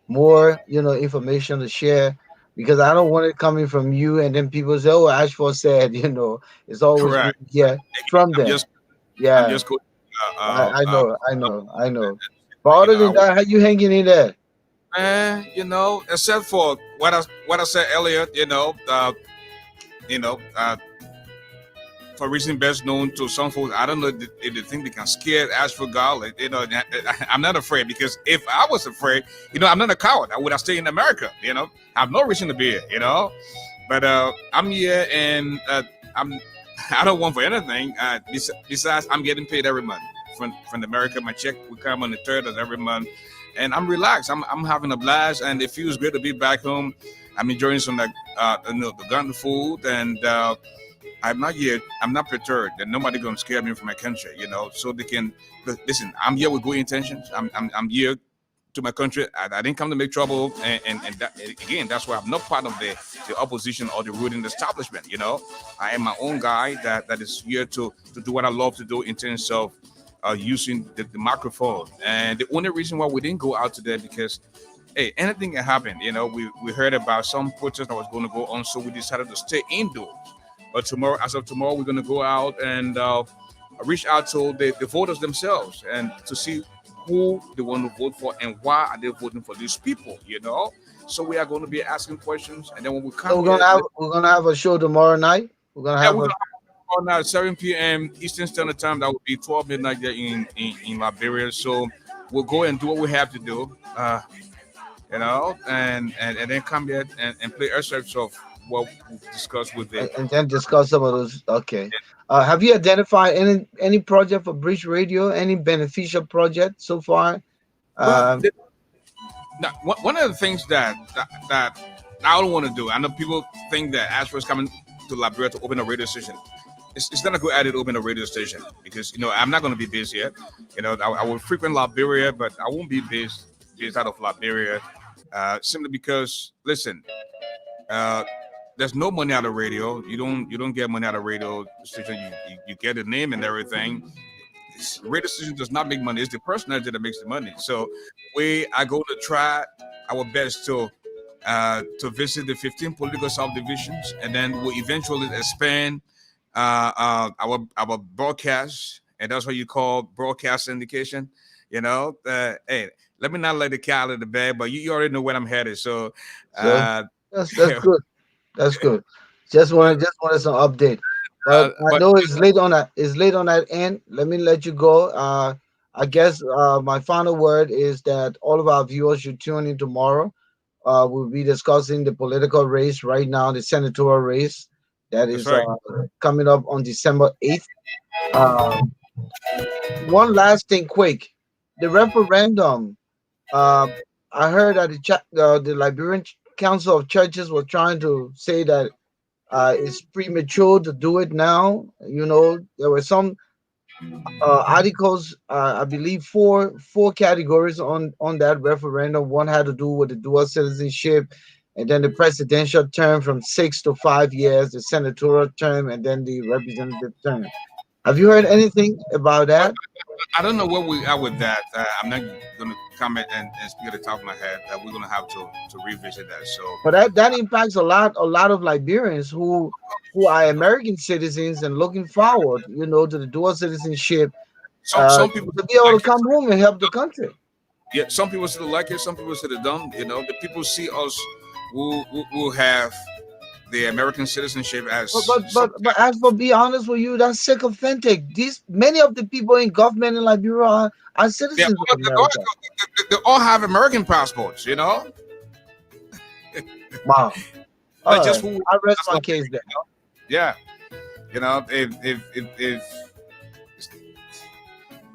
more information to share, because I don't want it coming from you and then people say, oh, ASHFORD said, it's always from them. I'm just going, I know. But other than that, how you hanging in there? Except for what I said earlier, for reason best known to some folks, I don't know if they think they can scare ASHFORD GARLEY. I'm not afraid, because if I was afraid, I'm not a coward. I would have stayed in America. I have no reason to be here. But I'm here, and I don't want for anything. Besides, I'm getting paid every month from America. My check will come on the 3rd of every month. And I'm relaxed. I'm having a blast, and it feels good to be back home. I'm enjoying some the garden food, and I'm not perturbed that nobody gonna scare me from my country, so they can listen. I'm here with good intentions. I'm here to my country. I didn't come to make trouble, and that, again, that's why I'm not part of the opposition or the ruling establishment. I am my own guy that is here to do what I love to do in terms of using the microphone. And the only reason why we didn't go out today because, hey, anything can happen. We heard about some protest that was going to go on, so we decided to stay indoors. But as of tomorrow, we're going to go out and reach out to the voters themselves and to see who they want to vote for and why are they voting for these people. So we are going to be asking questions, and then when we come, we're gonna have a show tomorrow night. We're gonna have on 7 p.m. Eastern Standard Time. That would be 12 midnight there in Liberia. So we'll go and do what we have to do, and then come here and play excerpts of what we discussed with it, and then discuss some of those. Okay. Have you identified any project for Bridge Radio? Any beneficial project so far? Now, one of the things that I don't want to do, I know people think that ASHFORD is coming to Liberia to open a radio station. It's not a good idea to open a radio station because I'm not going to be based here. I will frequent Liberia, but I won't be based out of Liberia, simply because, listen, there's no money out of radio. You don't get money out of radio station. You get a name and everything. Radio station does not make money. It's the personality that makes the money. So we are going to try our best to visit the 15 political subdivisions, and then we'll eventually expand our broadcast, and that's what you call broadcast syndication. Hey, let me not let the cat out of the bag, but you already know where I'm headed. So that's good. That's good. Just wanted some update. But I know it's late on that end. Let me let you go. I guess my final word is that all of our viewers should tune in tomorrow. We'll be discussing the political race right now, the senatorial race that is coming up on December 8th. One last thing quick. The referendum. I heard that the Liberian Council of Churches was trying to say that it's premature to do it now. There were some articles, I believe four categories on that referendum. One had to do with the dual citizenship, and then the presidential term from 6 to 5 years, the senatorial term, and then the representative term. Have you heard anything about that? I don't know where we are with that. I'm not going to comment and speak at the top of my head. We're going to have to revisit that. So, but that impacts a lot of Liberians who are American citizens and looking forward, to the dual citizenship. Some people to be able to come home and help the country. Yeah, some people still like it. Some people still don't. The people see us who have the American citizenship as. But as for be honest with you, that's sycophantic. Many of the people in government in Liberia are citizens of America. They all have American passports, Wow. Just I rest my case there. Yeah, if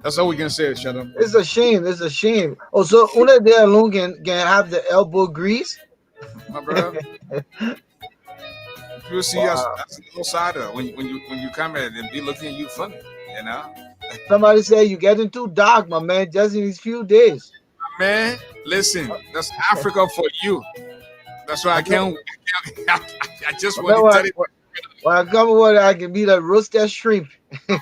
that's all we can say. Shut up. It's a shame. Oh, so una day alone can have the elbow grease. My brother. People see us as an outsider when you come in and be looking at you funny, Somebody say you're getting too dark, my man, just in these few days. Man, listen, that's Africa for you. That's why I can't. I just want to tell you. When I come over, I can be the roasted shrimp.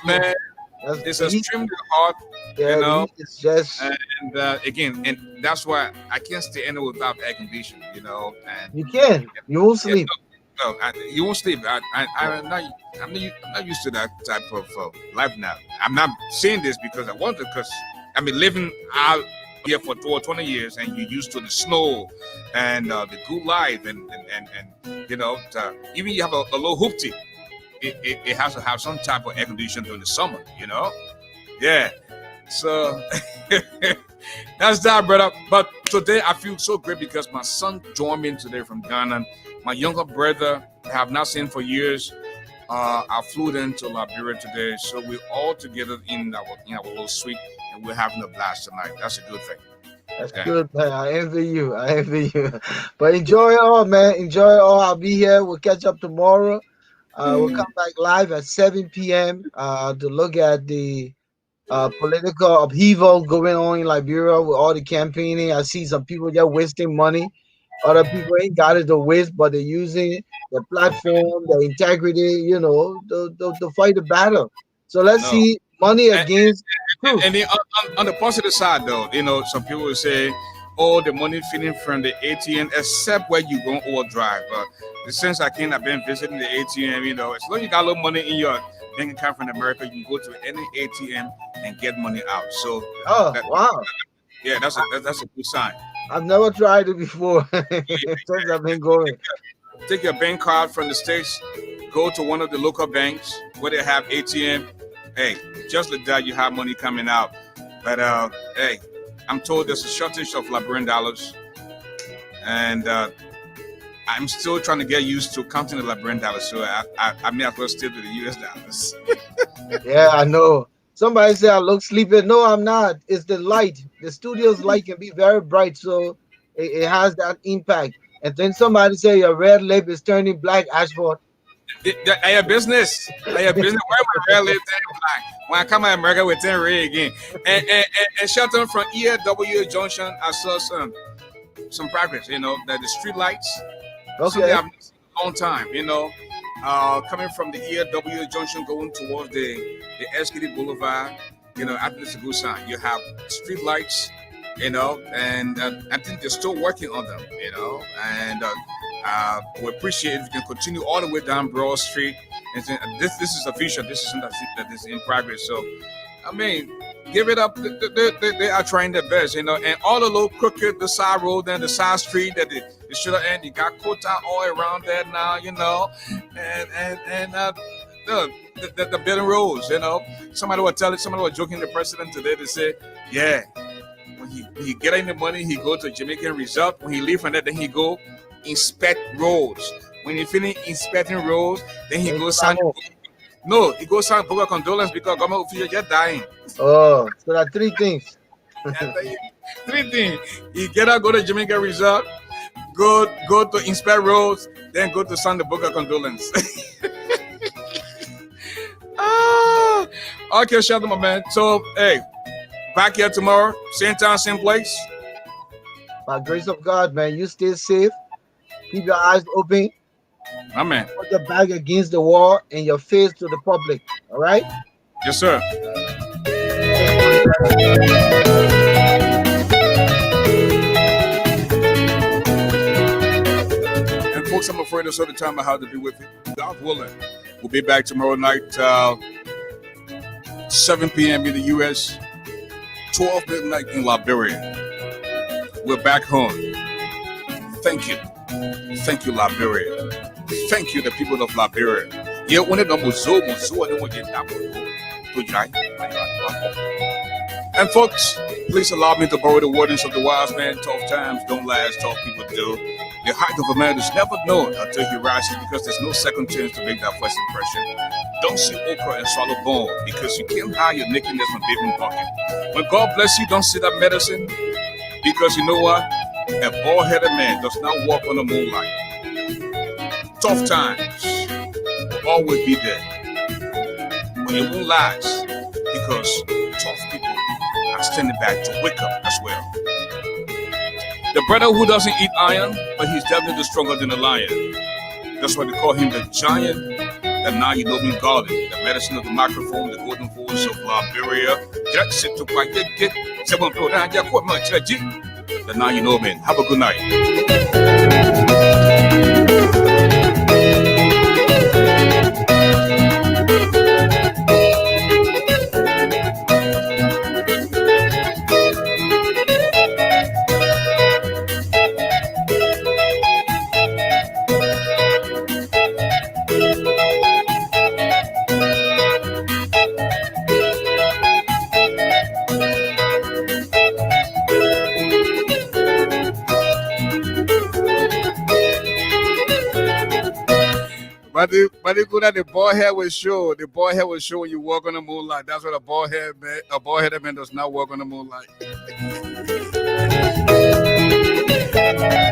Man, it's a shrimp hot, It's just and again, and that's why I can't stay anywhere without air conditioning. And you can. You won't sleep. No, you won't sleep. I'm not used to that type of life now. I'm not saying this because I want to, because I've been living out here for 20 years, and you're used to the snow and the good life, and even you have a little hoopty, it has to have some type of air conditioning during the summer, Yeah. So that's that, brother. But today I feel so great because my son joined me today from Ghana. My younger brother I have not seen for years. I flew into Liberia today, so we're all together in our little suite, and we're having a blast tonight. That's a good thing. That's good, man. I envy you. But enjoy it all, man. Enjoy it all. I'll be here. We'll catch up tomorrow. We'll come back live at 7 p.m. To look at the political upheaval going on in Liberia with all the campaigning. I see some people just wasting money. Other people ain't got it to waste, but they're using the platform, the integrity, to fight the battle. So let's No. see money And, against truth. and on the positive side, though, some people will say, "Oh, the money feeding from the ATM, except where you go or drive." But since I've been visiting the ATM, as long as you got a little money in your bank account from America, you can go to any ATM and get money out. So, wow, yeah, that's a good sign. I've never tried it before since I've been going. Take your bank card from the States, go to one of the local banks where they have ATM. Hey, just like that, you have money coming out. But hey, I'm told there's a shortage of Liberian dollars, and I'm still trying to get used to counting the Liberian dollars. So I may as well stick to the US dollars. Yeah, I know. Somebody say I look sleepy. No, I'm not. It's the light. The studio's light can be very bright, so it has that impact. And then somebody say your red lip is turning black, ASHFORD. I have business. Where my red lip turning black? When I come to America, we turn red again. And Shelton from EAW Junction, I saw some progress. That the street lights. Okay. I've missed a long time. Coming from the EAW Junction going towards the SKD Boulevard, I think it's a good sign. You have street lights, and I think they're still working on them, and we appreciate if you can continue all the way down Broad Street. And this is official. This isn't that is in progress. So, I mean, give it up. They are trying their best, and all the little crooked, the side road and the side street that they should have ended. You got quota all around there now, and the building roads, Somebody was joking the president today to say, yeah, when he get in the money, he go to Jamaican Resort. When he leave from that, then he go inspect roads. When he finish inspecting roads, then he goes sign. No, he goes sign book of condolence because government officials just dying. Oh, so there are three things. Three things. He get out, go to Jamaican Resort, go to inspect roads, then go to sign the book of condolence. Okay, Sheldon, my man. So, hey, back here tomorrow, same time, same place. By grace of God, man, you stay safe. Keep your eyes open. My man. Put your back against the wall and your face to the public. All right? Yes, sir. And folks, I'm afraid that's all the time I have to be with you. God willing, we'll be back tomorrow night, 7 p.m. in the U.S., 12 midnight in Liberia. We're back home. Thank you. Thank you, Liberia. Thank you, the people of Liberia. And folks, please allow me to borrow the wordings of the wise man. Tough times don't last, tough people do. The height of a man is never known until he rises, because there's no second chance to make that first impression. Don't see okra and swallow bone, because you can't hide your nakedness from bathing bucket. When God bless you, don't see that medicine, because you know what? A bald-headed man does not walk on the moonlight. Tough times will always be there, but it won't last, because tough people are standing back to wake up as well. The brother who doesn't eat iron, but he's definitely stronger than a lion. That's why they call him the giant, the now-you-know-me garden, the medicine of the microphone, the golden voice of Liberia. The now-you-know-me. Have a good night. But the bald head was show. The bald head was show when you walk on the moonlight. That's what a bald-headed man does not walk on the moonlight.